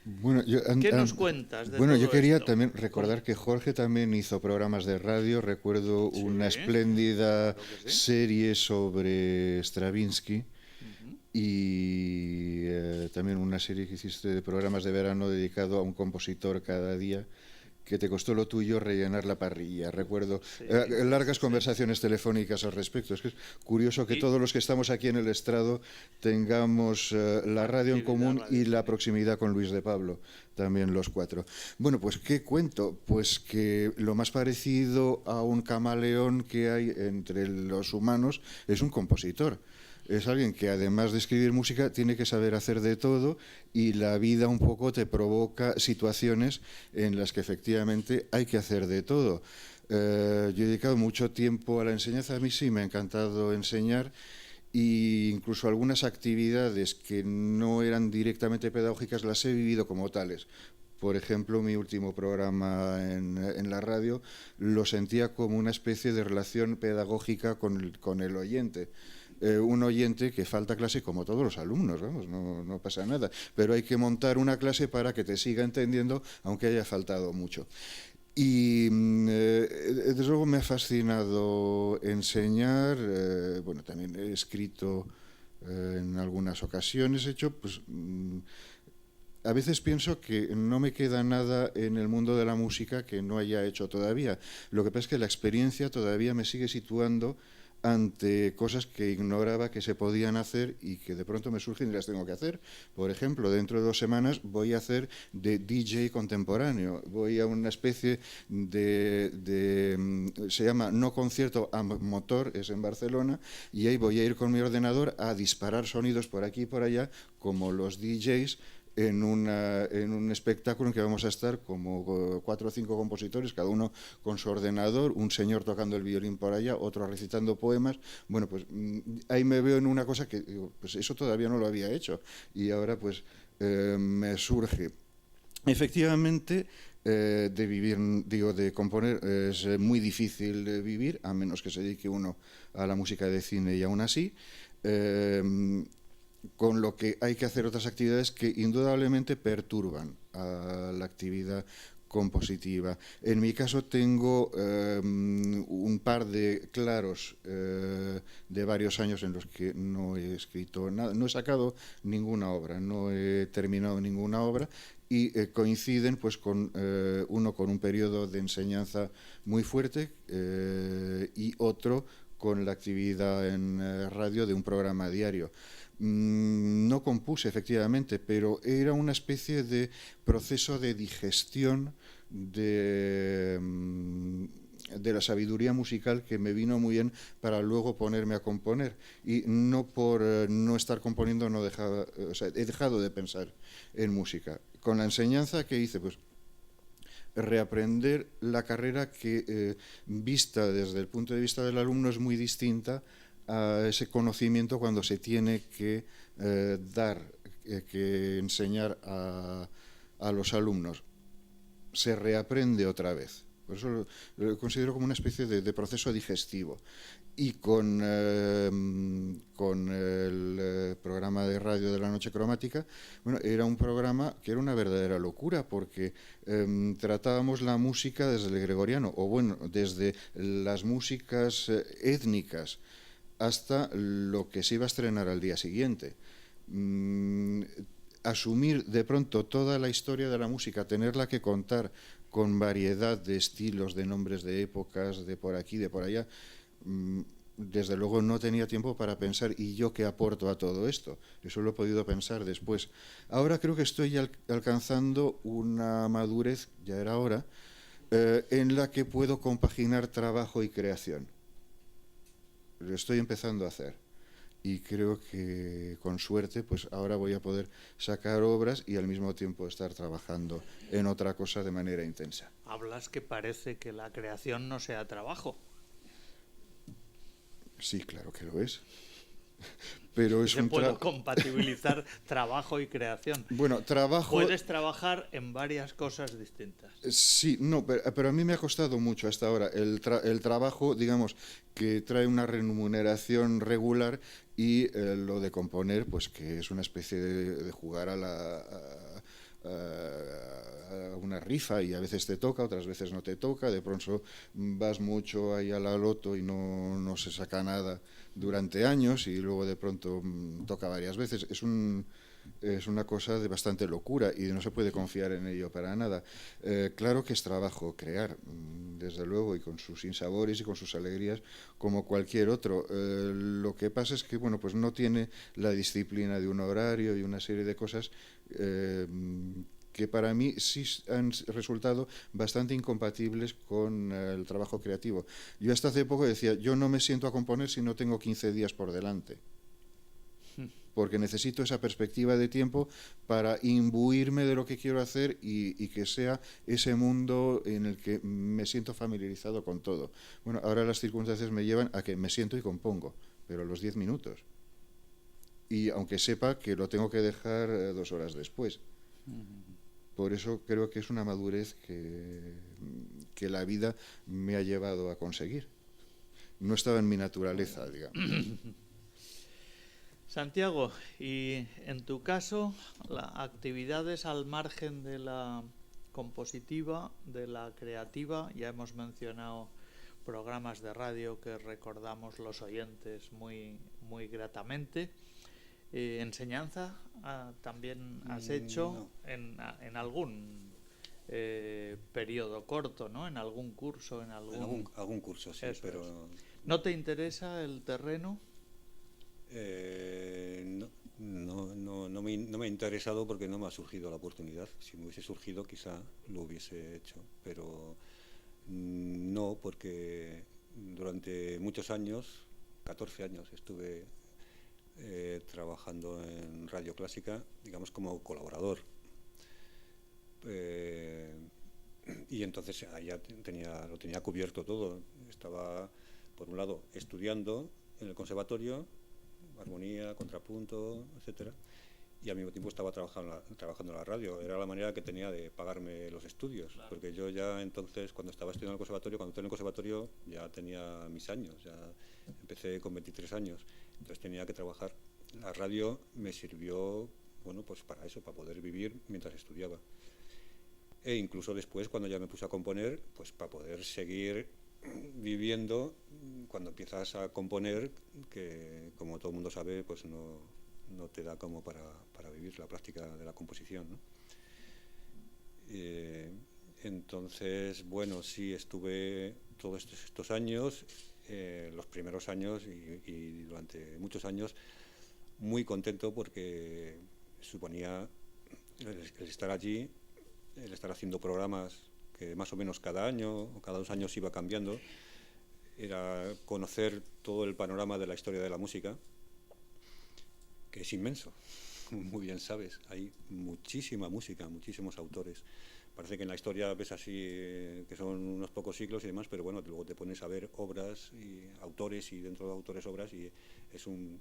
Bueno, ¿Qué nos cuentas de bueno, todo yo quería esto? también recordar que Jorge también hizo programas de radio. Recuerdo una espléndida serie sobre Stravinsky y también una serie que hiciste de programas de verano dedicado a un compositor cada día, que te costó lo tuyo rellenar la parrilla. Recuerdo largas conversaciones telefónicas al respecto. Es que es curioso que todos los que estamos aquí en el estrado tengamos la radio en común y la proximidad con Luis de Pablo, también los cuatro. Bueno, pues ¿qué cuento? Pues que lo más parecido a un camaleón que hay entre los humanos es un compositor. Es alguien que además de escribir música tiene que saber hacer de todo y la vida un poco te provoca situaciones en las que efectivamente hay que hacer de todo. Yo he dedicado mucho tiempo a la enseñanza, a mí sí me ha encantado enseñar, e incluso algunas actividades que no eran directamente pedagógicas las he vivido como tales. Por ejemplo, mi último programa en la radio lo sentía como una especie de relación pedagógica con el oyente. Un oyente que falta clase como todos los alumnos, vamos, no pasa nada, pero hay que montar una clase para que te siga entendiendo aunque haya faltado mucho. Y desde luego me ha fascinado enseñar, bueno, también he escrito en algunas ocasiones, he hecho, pues a veces pienso que no me queda nada en el mundo de la música que no haya hecho todavía. Lo que pasa es que la experiencia todavía me sigue situando ante cosas que ignoraba que se podían hacer y que de pronto me surgen y las tengo que hacer. Por ejemplo, dentro de 2 semanas voy a hacer de DJ contemporáneo. Voy a una especie se llama No Concierto a Motor, es en Barcelona, y ahí voy a ir con mi ordenador a disparar sonidos por aquí y por allá, como los DJs en un espectáculo en que vamos a estar como 4 o 5 compositores, cada uno con su ordenador, un señor tocando el violín por allá, otro recitando poemas. Bueno, pues ahí me veo en una cosa que digo, pues eso todavía no lo había hecho y ahora pues me surge. Efectivamente, de vivir, digo, de componer es muy difícil de vivir, a menos que se dedique uno a la música de cine y aún así. Con lo que hay que hacer otras actividades que indudablemente perturban a la actividad compositiva. En mi caso tengo un par de claros de varios años en los que no he escrito nada, no he sacado ninguna obra, no he terminado ninguna obra y coinciden pues con uno con un periodo de enseñanza muy fuerte y otro con la actividad en radio de un programa diario. No compuse efectivamente, pero era una especie de proceso de digestión de la sabiduría musical que me vino muy bien para luego ponerme a componer. Y no por no estar componiendo no dejaba, o sea, he dejado de pensar en música. Con la enseñanza que hice, pues reaprender la carrera que vista desde el punto de vista del alumno es muy distinta a ese conocimiento cuando se tiene que dar, que enseñar a los alumnos. Se reaprende otra vez. Por eso lo considero como una especie de proceso digestivo. Y con el programa de radio de la Noche Cromática, bueno, era un programa que era una verdadera locura, porque tratábamos la música desde el gregoriano, o bueno, desde las músicas étnicas, hasta lo que se iba a estrenar al día siguiente. Asumir de pronto toda la historia de la música, tenerla que contar con variedad de estilos, de nombres de épocas, de por aquí, de por allá, desde luego no tenía tiempo para pensar, ¿y yo qué aporto a todo esto? Eso lo he podido pensar después. Ahora creo que estoy alcanzando una madurez, ya era hora, en la que puedo compaginar trabajo y creación. Lo estoy empezando a hacer y creo que con suerte pues ahora voy a poder sacar obras y al mismo tiempo estar trabajando en otra cosa de manera intensa. Hablas que parece que la creación no sea trabajo. Sí, claro que lo es. Pero es se puede compatibilizar trabajo y creación. Bueno, trabajo... Puedes trabajar en varias cosas distintas. Sí, no, pero a mí me ha costado mucho hasta ahora el trabajo, digamos, que trae una remuneración regular y lo de componer, pues que es una especie de jugar a una rifa y a veces te toca, otras veces no te toca, de pronto vas mucho ahí a la loto y no se saca nada durante años y luego de pronto toca varias veces. Es una cosa de bastante locura y no se puede confiar en ello para nada. Claro que es trabajo crear, desde luego, y con sus sinsabores y con sus alegrías, como cualquier otro. Lo que pasa es que, bueno, pues no tiene la disciplina de un horario y una serie de cosas que para mí sí han resultado bastante incompatibles con el trabajo creativo. Yo hasta hace poco decía, yo no me siento a componer si no tengo 15 días por delante, porque necesito esa perspectiva de tiempo para imbuirme de lo que quiero hacer y que sea ese mundo en el que me siento familiarizado con todo. Bueno, ahora las circunstancias me llevan a que me siento y compongo, pero a los 10 minutos. Y aunque sepa que lo tengo que dejar 2 horas después. Por eso creo que es una madurez que la vida me ha llevado a conseguir. No estaba en mi naturaleza, digamos. Santiago, y en tu caso, las actividades al margen de la compositiva, de la creativa, ya hemos mencionado programas de radio que recordamos los oyentes muy, muy gratamente. ¿Enseñanza también has hecho? No. en algún periodo corto, ¿no? En algún curso, en algún curso, sí, eso pero... Es. ¿No te interesa el terreno? No me ha interesado porque no me ha surgido la oportunidad. Si me hubiese surgido quizá lo hubiese hecho, pero no, porque durante muchos años, 14 años, estuve trabajando en Radio Clásica, digamos como colaborador. Y entonces ahí ya lo tenía cubierto todo. Estaba, por un lado, estudiando en el conservatorio, armonía, contrapunto, etcétera, y al mismo tiempo estaba trabajando en la radio. Era la manera que tenía de pagarme los estudios, claro. Porque yo ya entonces, cuando estaba estudiando en el conservatorio, cuando entré en el conservatorio ya tenía mis años, ya empecé con 23 años, entonces tenía que trabajar. La radio me sirvió, bueno, pues para eso, para poder vivir mientras estudiaba. E incluso después, cuando ya me puse a componer, pues para poder seguir viviendo, cuando empiezas a componer, que como todo el mundo sabe, pues no te da como para vivir la práctica de la composición, ¿no? Entonces, bueno, sí, estuve todos estos años, los primeros años y durante muchos años, muy contento porque suponía el estar allí, el estar haciendo programas que más o menos cada año o cada 2 años iba cambiando, era conocer todo el panorama de la historia de la música, que es inmenso, muy bien sabes, hay muchísima música, muchísimos autores. Parece que en la historia ves así que son unos pocos siglos y demás, pero bueno, luego te pones a ver obras y autores y dentro de autores obras y es un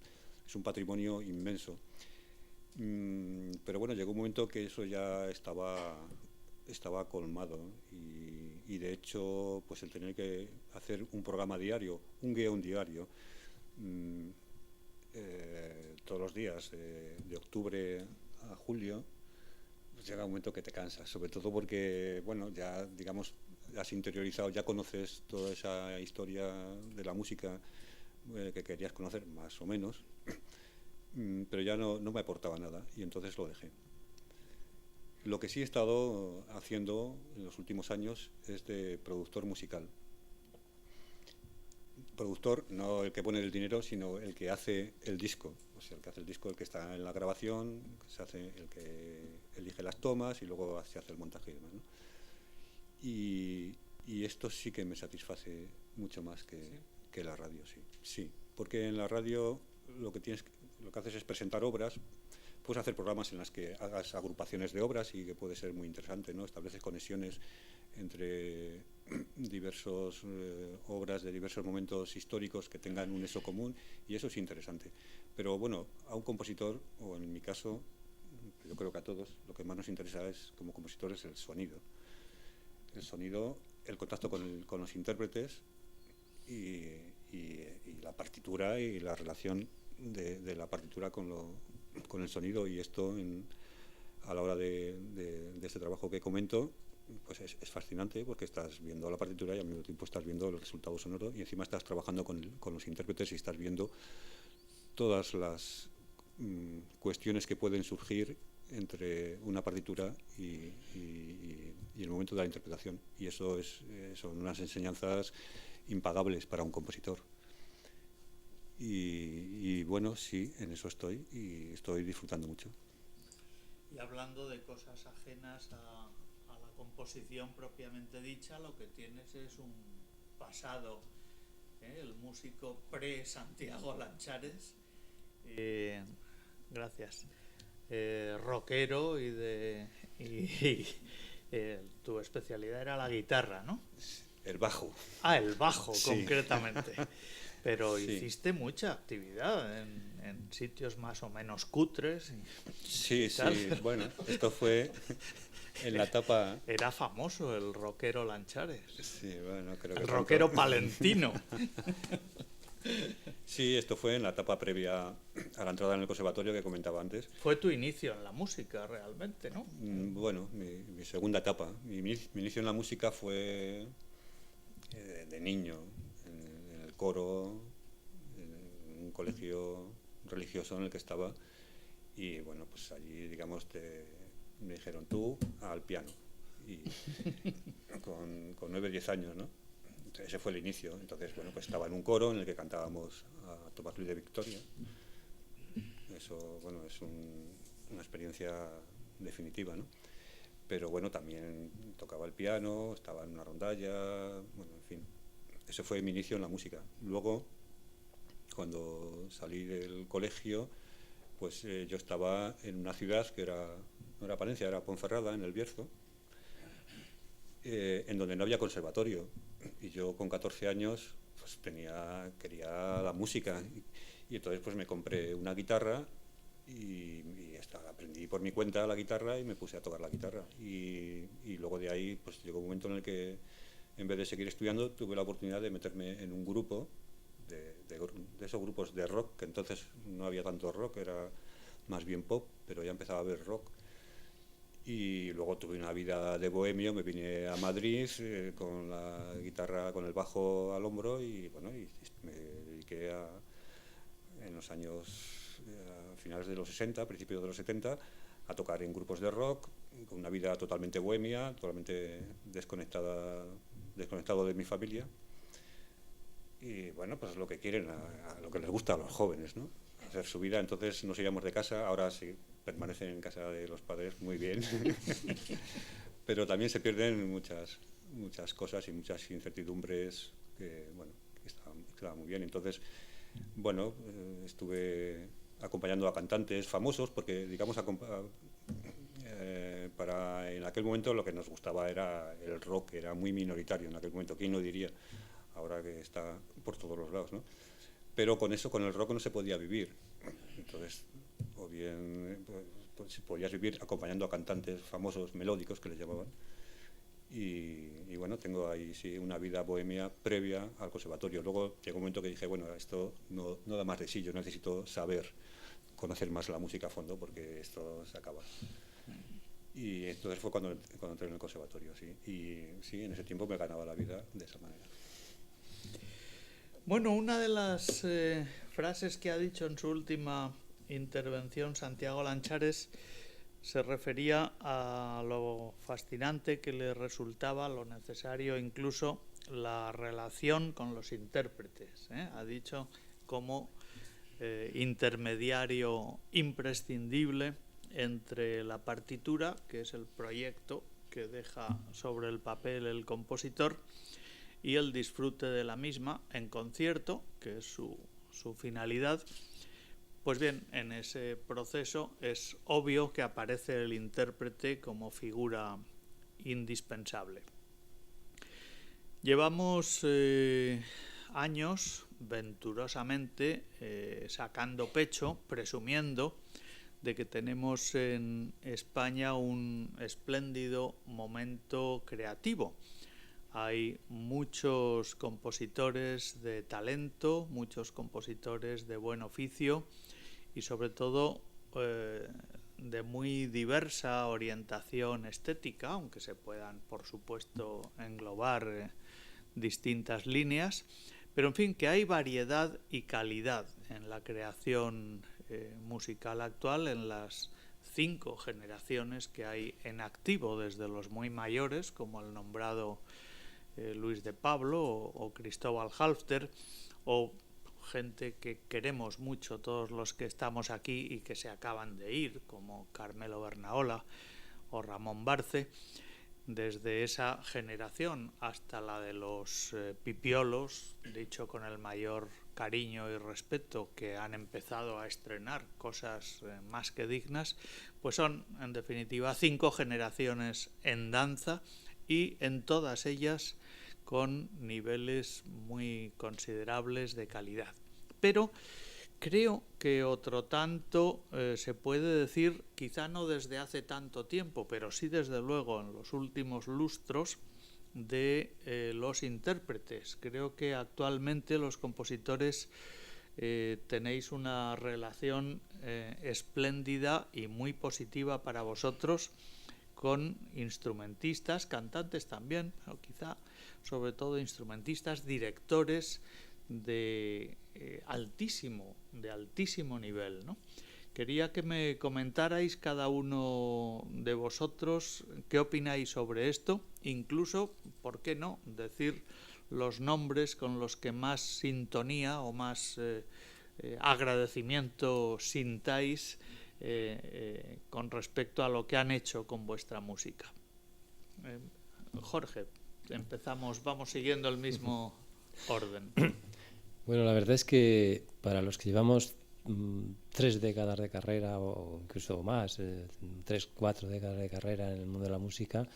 patrimonio inmenso. Pero bueno, llegó un momento que eso ya estaba colmado y de hecho pues el tener que hacer un programa diario, un guión diario, todos los días de octubre a julio, pues llega un momento que te cansas, sobre todo porque bueno, ya digamos has interiorizado, ya conoces toda esa historia de la música que querías conocer más o menos, pero ya no me aportaba nada y entonces lo dejé. Lo que sí he estado haciendo en los últimos años es de productor musical. Productor, no el que pone el dinero, sino el que hace el disco. O sea, el que hace el disco, el que está en la grabación, el que elige las tomas y luego se hace el montaje y demás, ¿no? Y esto sí que me satisface mucho más que la radio, sí. Sí, porque en la radio lo que haces es presentar obras. Puedes hacer programas en los que hagas agrupaciones de obras y que puede ser muy interesante, ¿no? Estableces conexiones entre diversas obras de diversos momentos históricos que tengan un eso común y eso es interesante. Pero bueno, a un compositor, o en mi caso, yo creo que a todos, lo que más nos interesa como compositores es el sonido. El sonido, el contacto con los intérpretes y la partitura y la relación de la partitura con el sonido, y esto a la hora de este trabajo que comento pues es fascinante porque estás viendo la partitura y al mismo tiempo estás viendo el resultado sonoro y encima estás trabajando con los intérpretes y estás viendo todas las cuestiones que pueden surgir entre una partitura y el momento de la interpretación, y eso son unas enseñanzas impagables para un compositor. Y bueno, sí, en eso estoy y estoy disfrutando mucho. Y hablando de cosas ajenas a la composición propiamente dicha, lo que tienes es un pasado, el músico pre-Santiago Lanchares, gracias, rockero y tu especialidad era la guitarra, ¿no? El bajo. Ah, el bajo, sí. Concretamente. Pero sí. Hiciste mucha actividad en sitios más o menos cutres. Sí, bueno, esto fue en la etapa... Era famoso el rockero Lanchares. Sí, bueno, creo que... El rockero palentino. Sí, esto fue en la etapa previa a la entrada en el conservatorio que comentaba antes. Fue tu inicio en la música realmente, ¿no? Bueno, mi segunda etapa. Mi inicio en la música fue de niño, en el coro, en un colegio religioso en el que estaba, y bueno, pues allí, digamos, me dijeron tú al piano, y con 9 o 10 años, ¿no? Entonces, ese fue el inicio. Entonces, bueno, pues estaba en un coro en el que cantábamos a Tomás Luis de Victoria. Eso, bueno, es una experiencia definitiva, ¿no? Pero bueno, también tocaba el piano, estaba en una rondalla, bueno, en fin. Ese fue mi inicio en la música. Luego, cuando salí del colegio, pues yo estaba en una ciudad que no era Palencia, era Ponferrada, en el Bierzo, en donde no había conservatorio. Y yo con 14 años pues quería la música. Y entonces pues me compré una guitarra y aprendí por mi cuenta la guitarra y me puse a tocar la guitarra. Y luego de ahí pues llegó un momento en el que, en vez de seguir estudiando, tuve la oportunidad de meterme en un grupo, de esos grupos de rock, que entonces no había tanto rock, era más bien pop, pero ya empezaba a haber rock. Y luego tuve una vida de bohemio, me vine a Madrid con la guitarra, con el bajo al hombro, y bueno, y me dediqué en los años, a finales de los 60, principios de los 70, a tocar en grupos de rock, con una vida totalmente bohemia, totalmente desconectado de mi familia. Y bueno, pues lo que quieren, a lo que les gusta a los jóvenes, ¿no? Hacer su vida. Entonces nos íbamos de casa, ahora sí permanecen en casa de los padres, muy bien. Pero también se pierden muchas cosas y muchas incertidumbres que, bueno, que estaban muy bien. Entonces, bueno, estuve acompañando a cantantes famosos, porque digamos en aquel momento lo que nos gustaba era el rock, era muy minoritario en aquel momento, ¿quién lo diría? Ahora que está por todos los lados, ¿no? Pero con el rock no se podía vivir. Entonces, o bien pues podías vivir acompañando a cantantes famosos, melódicos, que les llamaban. Y bueno, tengo ahí sí una vida bohemia previa al conservatorio. Luego llegó un momento que dije, bueno, esto no da más de sí, yo necesito conocer más la música a fondo, porque esto se acaba. Y entonces fue cuando entré en el conservatorio, sí. Y sí, en ese tiempo me ganaba la vida de esa manera. Bueno, una de las frases que ha dicho en su última intervención Santiago Lanchares se refería a lo fascinante que le resultaba, lo necesario, incluso la relación con los intérpretes. Ha dicho como intermediario imprescindible entre la partitura, que es el proyecto que deja sobre el papel el compositor, y el disfrute de la misma en concierto, que es su finalidad. Pues bien, en ese proceso es obvio que aparece el intérprete como figura indispensable. Llevamos años venturosamente sacando pecho, presumiendo de que tenemos en España un espléndido momento creativo. Hay muchos compositores de talento, muchos compositores de buen oficio y sobre todo de muy diversa orientación estética, aunque se puedan, por supuesto, englobar distintas líneas, pero en fin, que hay variedad y calidad en la creación musical actual, en las 5 generaciones que hay en activo, desde los muy mayores, como el nombrado Luis de Pablo o Cristóbal Halffter, o gente que queremos mucho todos los que estamos aquí y que se acaban de ir, como Carmelo Bernaola o Ramón Barce, desde esa generación hasta la de los pipiolos, dicho con el mayor cariño y respeto, que han empezado a estrenar cosas más que dignas, pues son en definitiva 5 generaciones en danza, y en todas ellas con niveles muy considerables de calidad. Pero creo que otro tanto se puede decir, quizá no desde hace tanto tiempo, pero sí desde luego en los últimos lustros, de los intérpretes. Creo que actualmente los compositores tenéis una relación espléndida y muy positiva para vosotros con instrumentistas, cantantes también, pero quizá sobre todo instrumentistas, directores de altísimo nivel, ¿no? Quería que me comentarais cada uno de vosotros qué opináis sobre esto, incluso, ¿por qué no?, decir los nombres con los que más sintonía o más agradecimiento sintáis con respecto a lo que han hecho con vuestra música. Jorge, empezamos, vamos siguiendo el mismo orden. Bueno, la verdad es que para los que llevamos 3 décadas de carrera o incluso más, 3, 4 décadas de carrera en el mundo de la música,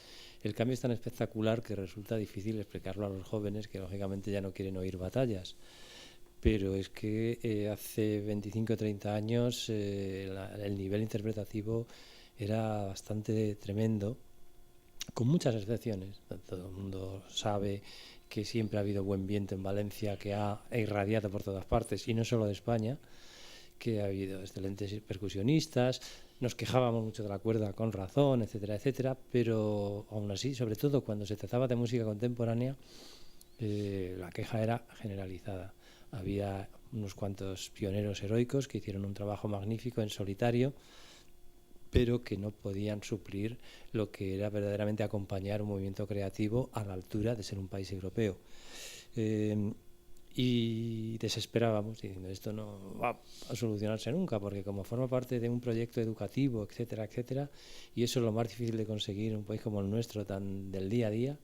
el cambio es tan espectacular que resulta difícil explicarlo a los jóvenes que lógicamente ya no quieren oír batallas. Pero es que hace 25 o 30 años el nivel interpretativo era bastante tremendo, con muchas excepciones. Todo el mundo sabe que siempre ha habido buen viento en Valencia, que ha irradiado por todas partes, y no solo de España, que ha habido excelentes percusionistas, nos quejábamos mucho de la cuerda con razón, etcétera, etcétera, pero aún así, sobre todo cuando se trataba de música contemporánea, la queja era generalizada. Había unos cuantos pioneros heroicos que hicieron un trabajo magnífico en solitario, pero que no podían suplir lo que era verdaderamente acompañar un movimiento creativo a la altura de ser un país europeo. Y desesperábamos diciendo, esto no va a solucionarse nunca, porque como forma parte de un proyecto educativo, etcétera, etcétera, y eso es lo más difícil de conseguir en un país como el nuestro, tan del día a día,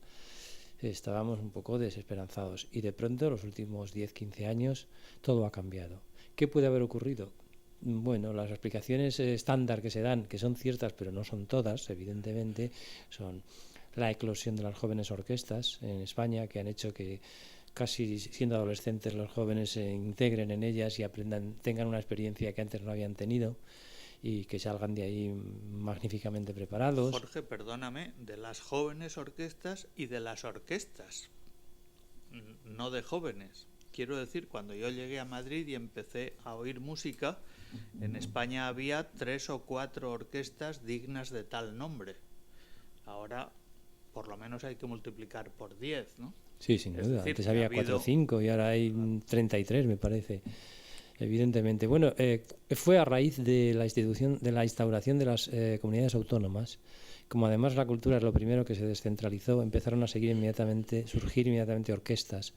estábamos un poco desesperanzados. Y de pronto, los últimos 10-15 años, todo ha cambiado. ¿Qué puede haber ocurrido? Bueno, las explicaciones estándar que se dan, que son ciertas pero no son todas, evidentemente, son la eclosión de las jóvenes orquestas en España, que han hecho que casi siendo adolescentes los jóvenes se integren en ellas y aprendan, tengan una experiencia que antes no habían tenido y que salgan de ahí magníficamente preparados. Jorge, perdóname, de las jóvenes orquestas y de las orquestas, no de jóvenes. Quiero decir, cuando yo llegué a Madrid y empecé a oír música, en España había 3 o 4 orquestas dignas de tal nombre. Ahora, por lo menos hay que multiplicar por 10, ¿no? Sí, sin duda. Decir, antes había 4 o 5 y ahora hay 33, me parece. Evidentemente. Bueno, fue a raíz de la instauración de las comunidades autónomas. Como además la cultura es lo primero que se descentralizó, empezaron a surgir inmediatamente orquestas.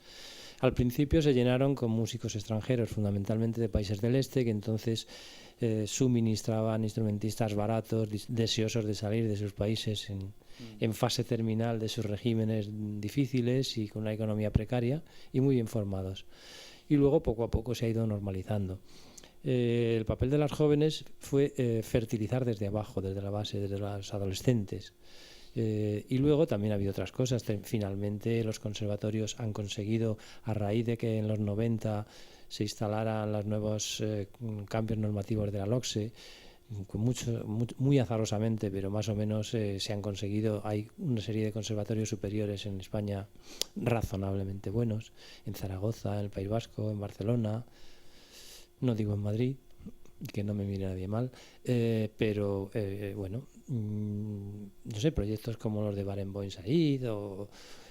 Al principio se llenaron con músicos extranjeros, fundamentalmente de países del este, que entonces suministraban instrumentistas baratos, deseosos de salir de sus países en fase terminal de sus regímenes difíciles y con una economía precaria, y muy bien formados. Y luego poco a poco se ha ido normalizando. El papel de las jóvenes fue fertilizar desde abajo, desde la base, desde los adolescentes. Y luego también ha habido otras cosas. Finalmente los conservatorios han conseguido, a raíz de que en los 90 se instalaran los nuevos cambios normativos de la LOCSE, muy azarosamente, pero más o menos se han conseguido. Hay una serie de conservatorios superiores en España razonablemente buenos, en Zaragoza, en el País Vasco, en Barcelona, no digo en Madrid, que no me mire nadie mal, pero bueno, no sé, proyectos como los de Barenboim Said o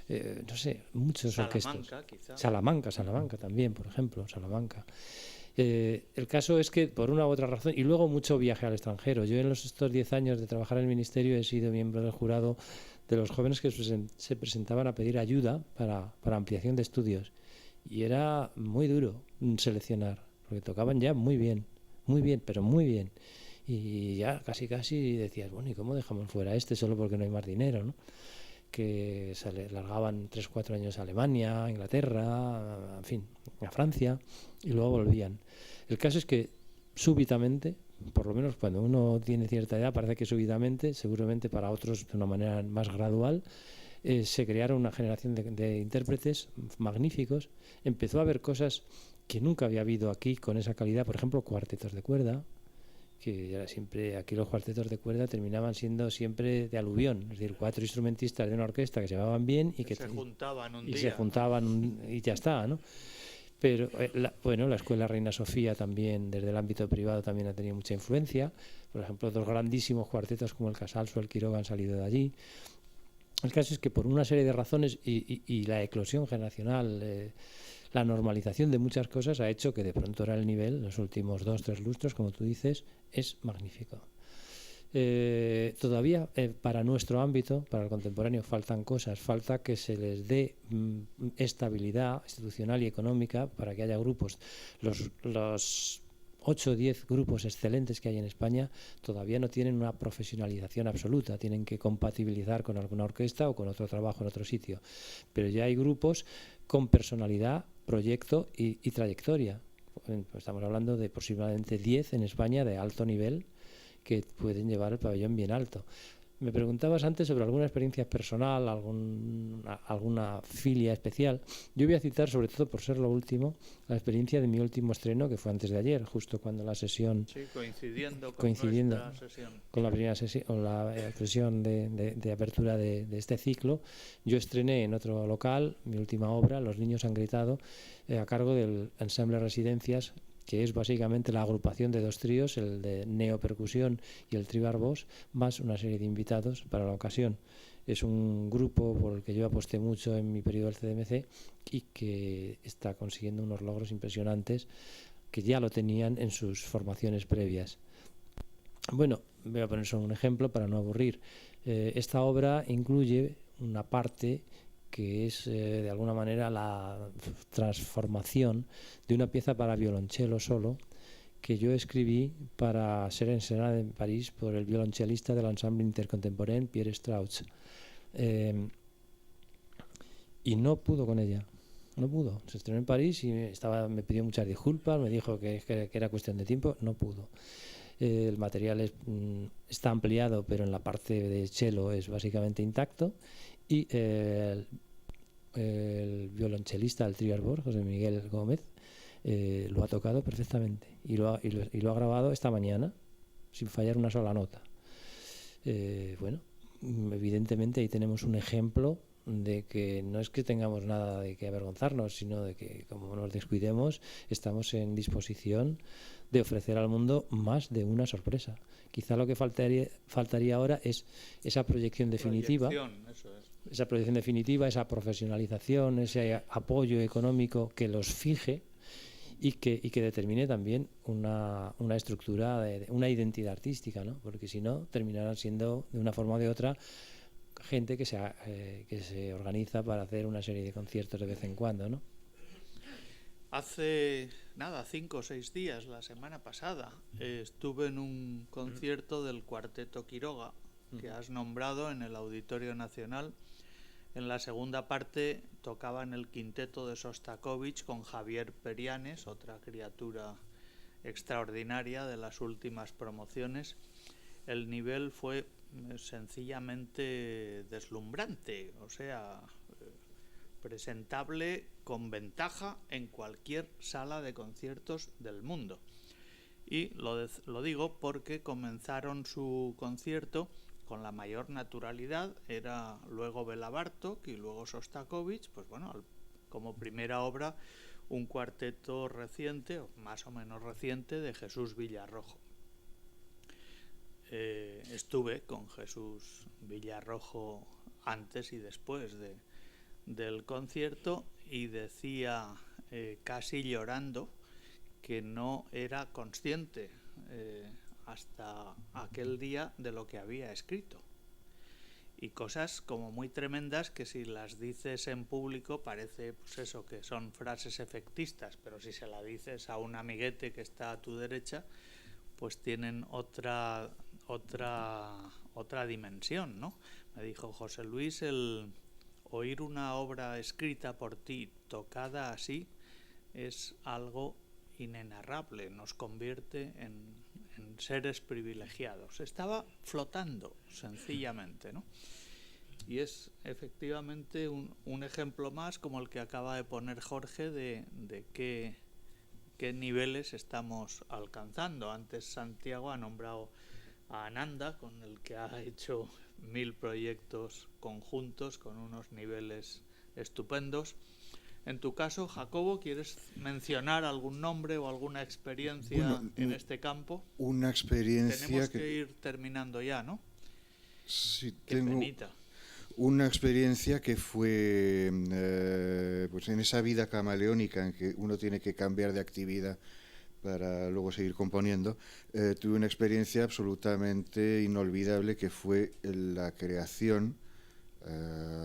no sé, muchos orquestas. Salamanca también, por ejemplo, Salamanca. El caso es que por una u otra razón, y luego mucho viaje al extranjero. Yo en estos 10 años de trabajar en el Ministerio he sido miembro del jurado de los jóvenes que se presentaban a pedir ayuda para ampliación de estudios, y era muy duro seleccionar, porque tocaban ya muy bien, pero muy bien, y ya casi decías, bueno, ¿y cómo dejamos fuera a solo porque no hay más dinero, ¿no? Que se largaban 3-4 años a Alemania, a Inglaterra, en fin, a Francia, y luego volvían. El caso es que súbitamente, por lo menos cuando uno tiene cierta edad, parece que súbitamente, seguramente para otros de una manera más gradual, se crearon una generación de intérpretes magníficos. Empezó a haber cosas que nunca había habido aquí con esa calidad, por ejemplo, cuartetos de cuerda, que era siempre, aquí los cuartetos de cuerda terminaban siendo siempre de aluvión, es decir, 4 instrumentistas de una orquesta que se llevaban bien y que se juntaban un día. Se juntaban y ya está, ¿no? Pero la Escuela Reina Sofía también, desde el ámbito privado, también ha tenido mucha influencia. Por ejemplo, 2 grandísimos cuartetos como el Casals o el Quiroga han salido de allí. El caso es que por una serie de razones y la eclosión generacional, la normalización de muchas cosas ha hecho que de pronto ahora el nivel, los últimos 2-3 lustros, como tú dices, es magnífico. Todavía para nuestro ámbito, para el contemporáneo, faltan cosas. Falta que se les dé estabilidad institucional y económica para que haya grupos. Los 8 o 10 grupos excelentes que hay en España todavía no tienen una profesionalización absoluta, tienen que compatibilizar con alguna orquesta o con otro trabajo en otro sitio, pero ya hay grupos con personalidad, proyecto y trayectoria. estamos hablando de aproximadamente 10 en España de alto nivel que pueden llevar el pabellón bien alto. Me preguntabas antes sobre alguna experiencia personal, alguna filia especial. Yo voy a citar, sobre todo por ser lo último, la experiencia de mi último estreno, que fue antes de ayer, justo cuando la sesión... Sí, coincidiendo nuestra sesión. Con la primera sesión, con la sesión de apertura de este ciclo. Yo estrené en otro local mi última obra, Los niños han gritado, a cargo del ensamble Residencias, que es básicamente la agrupación de 2 tríos, el de neopercusión y el tribarbós, más una serie de invitados para la ocasión. Es un grupo por el que yo aposté mucho en mi periodo del CDMC y que está consiguiendo unos logros impresionantes que ya lo tenían en sus formaciones previas. Bueno, voy a poner solo un ejemplo para no aburrir. Esta obra incluye una parte que es de alguna manera la transformación de una pieza para violonchelo solo que yo escribí para ser encenada en París por el violonchelista del ensemble intercontemporain Pierre Strauss, y no pudo con ella, no pudo. Se estrenó en París y me pidió muchas disculpas, me dijo que era cuestión de tiempo, no pudo. El material está ampliado, pero en la parte de cello es básicamente intacto, y el violonchelista del tribarbós, José Miguel Gómez, lo ha tocado perfectamente y lo ha grabado esta mañana sin fallar una sola nota. Bueno, evidentemente ahí tenemos un ejemplo de que no es que tengamos nada de que avergonzarnos, sino de que, como nos descuidemos, estamos en disposición de ofrecer al mundo más de una sorpresa. Quizá lo que faltaría ahora es esa proyección definitiva, esa profesionalización, ese apoyo económico que los fije y que determine también una estructura, una identidad artística, ¿no? Porque si no, terminarán siendo, de una forma o de otra, gente que se organiza para hacer una serie de conciertos de vez en cuando, ¿no? Hace 5 o 6 días, la semana pasada, estuve en un concierto del Cuarteto Quiroga, que has nombrado, en el Auditorio Nacional. En la segunda parte tocaban el quinteto de Sostakovich con Javier Perianes, otra criatura extraordinaria de las últimas promociones. El nivel fue sencillamente deslumbrante, o sea, presentable con ventaja en cualquier sala de conciertos del mundo. Y lo digo porque comenzaron su concierto con la mayor naturalidad. Era luego Béla Bartók y luego Sostakovich, pues bueno, como primera obra un cuarteto reciente, o más o menos reciente, de Jesús Villarrojo. Estuve con Jesús Villarrojo antes y después del concierto y decía, casi llorando, que no era consciente hasta aquel día de lo que había escrito. Y cosas como muy tremendas que si las dices en público parece, pues eso, que son frases efectistas, pero si se la dices a un amiguete que está a tu derecha, pues tienen otra dimensión, ¿no? Me dijo: José Luis, el oír una obra escrita por ti tocada así es algo inenarrable, nos convierte en seres privilegiados. Estaba flotando, sencillamente, ¿no? Y es efectivamente un ejemplo más, como el que acaba de poner Jorge, de qué niveles estamos alcanzando. Antes Santiago ha nombrado a Ananda, con el que ha hecho 1000 proyectos conjuntos con unos niveles estupendos. En tu caso, Jacobo, ¿quieres mencionar algún nombre o alguna experiencia en este campo? Una experiencia... Tenemos que ir terminando ya, ¿no? Sí, tengo penita. Una experiencia que fue pues en esa vida camaleónica en que uno tiene que cambiar de actividad para luego seguir componiendo. Tuve una experiencia absolutamente inolvidable, que fue la creación,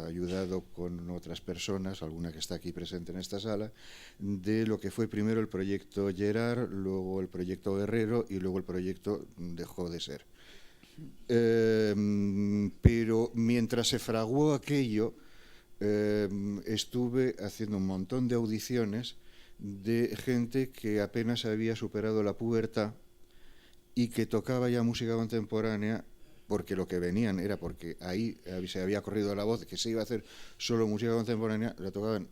ayudado con otras personas, alguna que está aquí presente en esta sala, de lo que fue primero el proyecto Gerard, luego el proyecto Guerrero y luego el proyecto Dejó de Ser. Pero mientras se fraguó aquello, estuve haciendo un montón de audiciones de gente que apenas había superado la pubertad y que tocaba ya música contemporánea, porque lo que venían era porque ahí se había corrido la voz de que se iba a hacer solo música contemporánea, la tocaban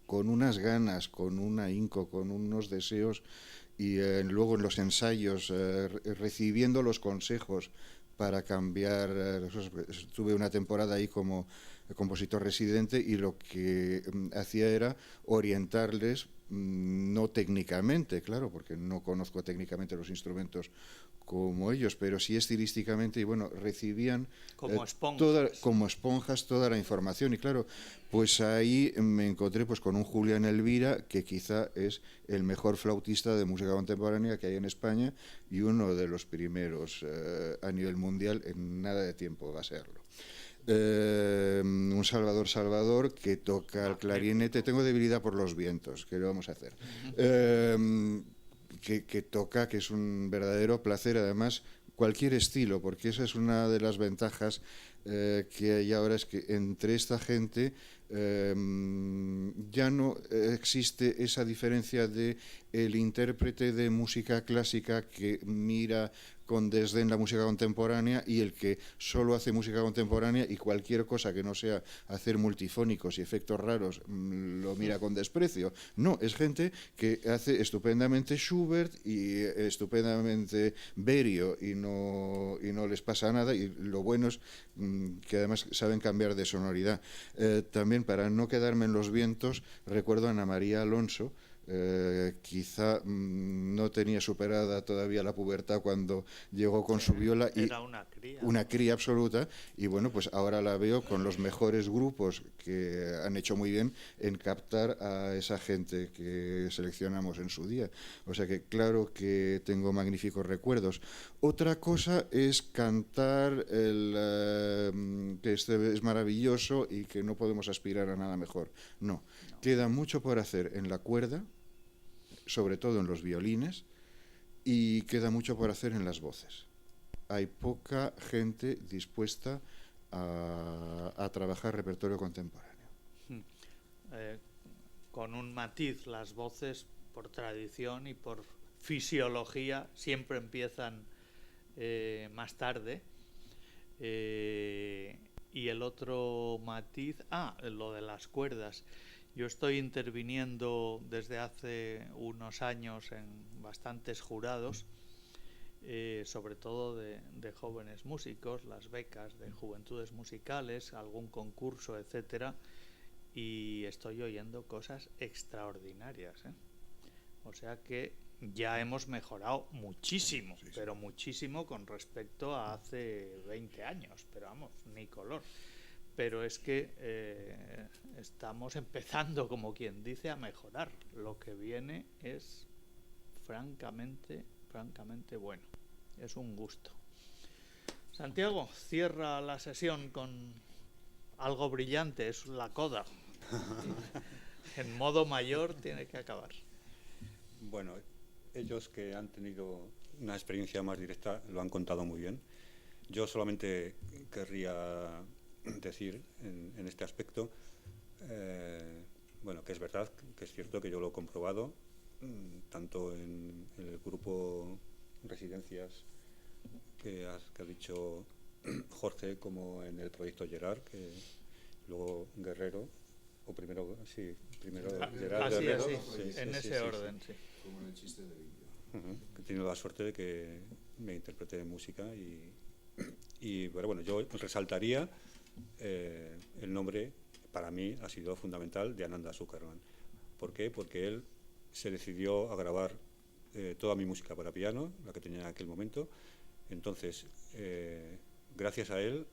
con unas ganas, con un ahínco, con unos deseos, y luego en los ensayos recibiendo los consejos para cambiar las cosas. Estuve una temporada ahí como compositor residente y lo que hacía era orientarles, no técnicamente, claro, porque no conozco técnicamente los instrumentos como ellos, pero sí estilísticamente, y bueno, recibían como esponjas toda la información. Y claro, pues ahí me encontré pues con un Julián Elvira, que quizá es el mejor flautista de música contemporánea que hay en España y uno de los primeros a nivel mundial, en nada de tiempo va a serlo. Un Salvador que toca el clarinete. Tengo debilidad por los vientos, ¿qué le vamos a hacer? Que toca, que es un verdadero placer, además, cualquier estilo, porque esa es una de las ventajas que hay ahora, es que entre esta gente ya no existe esa diferencia de el intérprete de música clásica que mira con desdén la música contemporánea y el que solo hace música contemporánea y cualquier cosa que no sea hacer multifónicos y efectos raros lo mira con desprecio. No, es gente que hace estupendamente Schubert y estupendamente Berio y no les pasa nada, y lo bueno es que además saben cambiar de sonoridad. También, para no quedarme en los vientos, recuerdo a Ana María Alonso. Quizá no tenía superada todavía la pubertad cuando llegó con su viola, y era una cría absoluta, y bueno, pues ahora la veo con los mejores grupos que han hecho muy bien en captar a esa gente que seleccionamos en su día. O sea que claro que tengo magníficos recuerdos. Otra cosa es cantar que este es maravilloso y que no podemos aspirar a nada mejor. No, queda mucho por hacer en la cuerda, sobre todo en los violines, y queda mucho por hacer en las voces. Hay poca gente dispuesta a trabajar repertorio contemporáneo. Con un matiz, las voces, por tradición y por fisiología, siempre empiezan más tarde. Y el otro matiz, lo de las cuerdas. Yo estoy interviniendo desde hace unos años en bastantes jurados, sobre todo de jóvenes músicos, las becas de juventudes musicales, algún concurso, etcétera, y estoy oyendo cosas extraordinarias, ¿eh? O sea que ya hemos mejorado muchísimo, sí. Pero muchísimo con respecto a hace 20 años, pero vamos, ni color. Pero es que estamos empezando, como quien dice, a mejorar. Lo que viene es francamente bueno. Es un gusto. Santiago, cierra la sesión con algo brillante, es la coda. En modo mayor tiene que acabar. Bueno, ellos que han tenido una experiencia más directa lo han contado muy bien. Yo solamente querría decir en este aspecto, bueno, que es verdad, que es cierto, que yo lo he comprobado, tanto en el grupo Residencias que ha dicho Jorge, como en el proyecto Gerard, que luego Guerrero, o primero Gerard, Guerrero, sí, en ese orden, sí. Como en el chiste de vídeo. He tenido la suerte de que me interprete música y bueno, yo resaltaría el nombre, para mí ha sido fundamental, de Ananda Zuckerman. ¿Por qué? Porque él se decidió a grabar toda mi música para piano, la que tenía en aquel momento. Entonces, gracias a él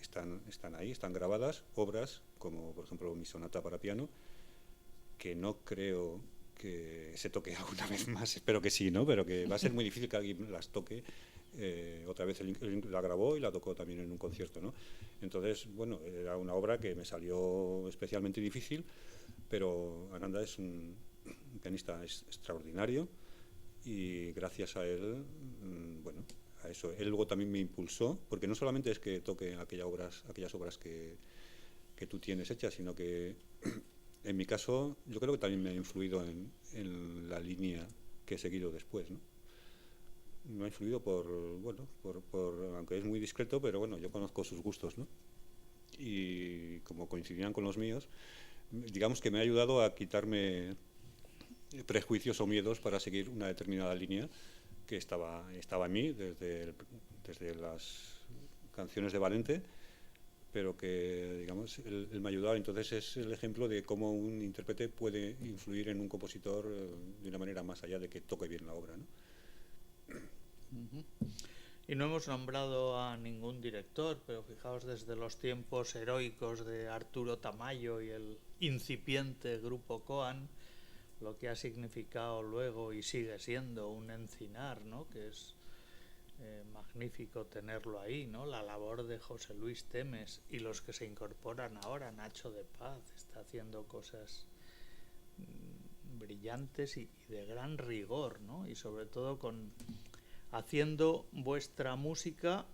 están ahí, están grabadas obras como, por ejemplo, mi sonata para piano, que no creo que se toque alguna vez más, espero que sí, ¿no? Pero que va a ser muy difícil que alguien las toque. Otra vez él la grabó y la tocó también en un concierto, ¿no? Entonces, bueno, era una obra que me salió especialmente difícil, pero Ananda es un pianista extraordinario, y gracias a él, bueno, a eso, él luego también me impulsó, porque no solamente es que toque aquellas obras que tú tienes hechas, sino que En mi caso, yo creo que también me ha influido en la línea que he seguido después, ¿no? Me ha influido aunque es muy discreto, pero bueno, yo conozco sus gustos, ¿no? Y como coincidían con los míos, digamos que me ha ayudado a quitarme prejuicios o miedos para seguir una determinada línea que estaba en mí desde las canciones de Valente, pero que, digamos, él me ha ayudado. Entonces es el ejemplo de cómo un intérprete puede influir en un compositor de una manera más allá de que toque bien la obra, ¿no? Y no hemos nombrado a ningún director, pero fijaos, desde los tiempos heroicos de Arturo Tamayo y el incipiente grupo Coan, lo que ha significado luego y sigue siendo un Encinar, ¿no? Que es magnífico tenerlo ahí, ¿no? La labor de José Luis Temes y los que se incorporan ahora, Nacho de Paz está haciendo cosas brillantes y de gran rigor, ¿no? Y sobre todo haciendo vuestra música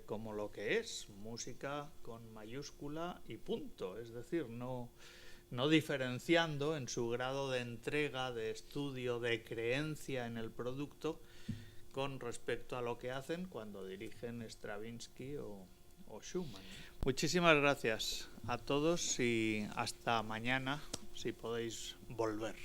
como lo que es, música con mayúscula y punto, es decir, no diferenciando en su grado de entrega, de estudio, de creencia en el producto con respecto a lo que hacen cuando dirigen Stravinsky o Schumann. Muchísimas gracias a todos y hasta mañana, si podéis volver.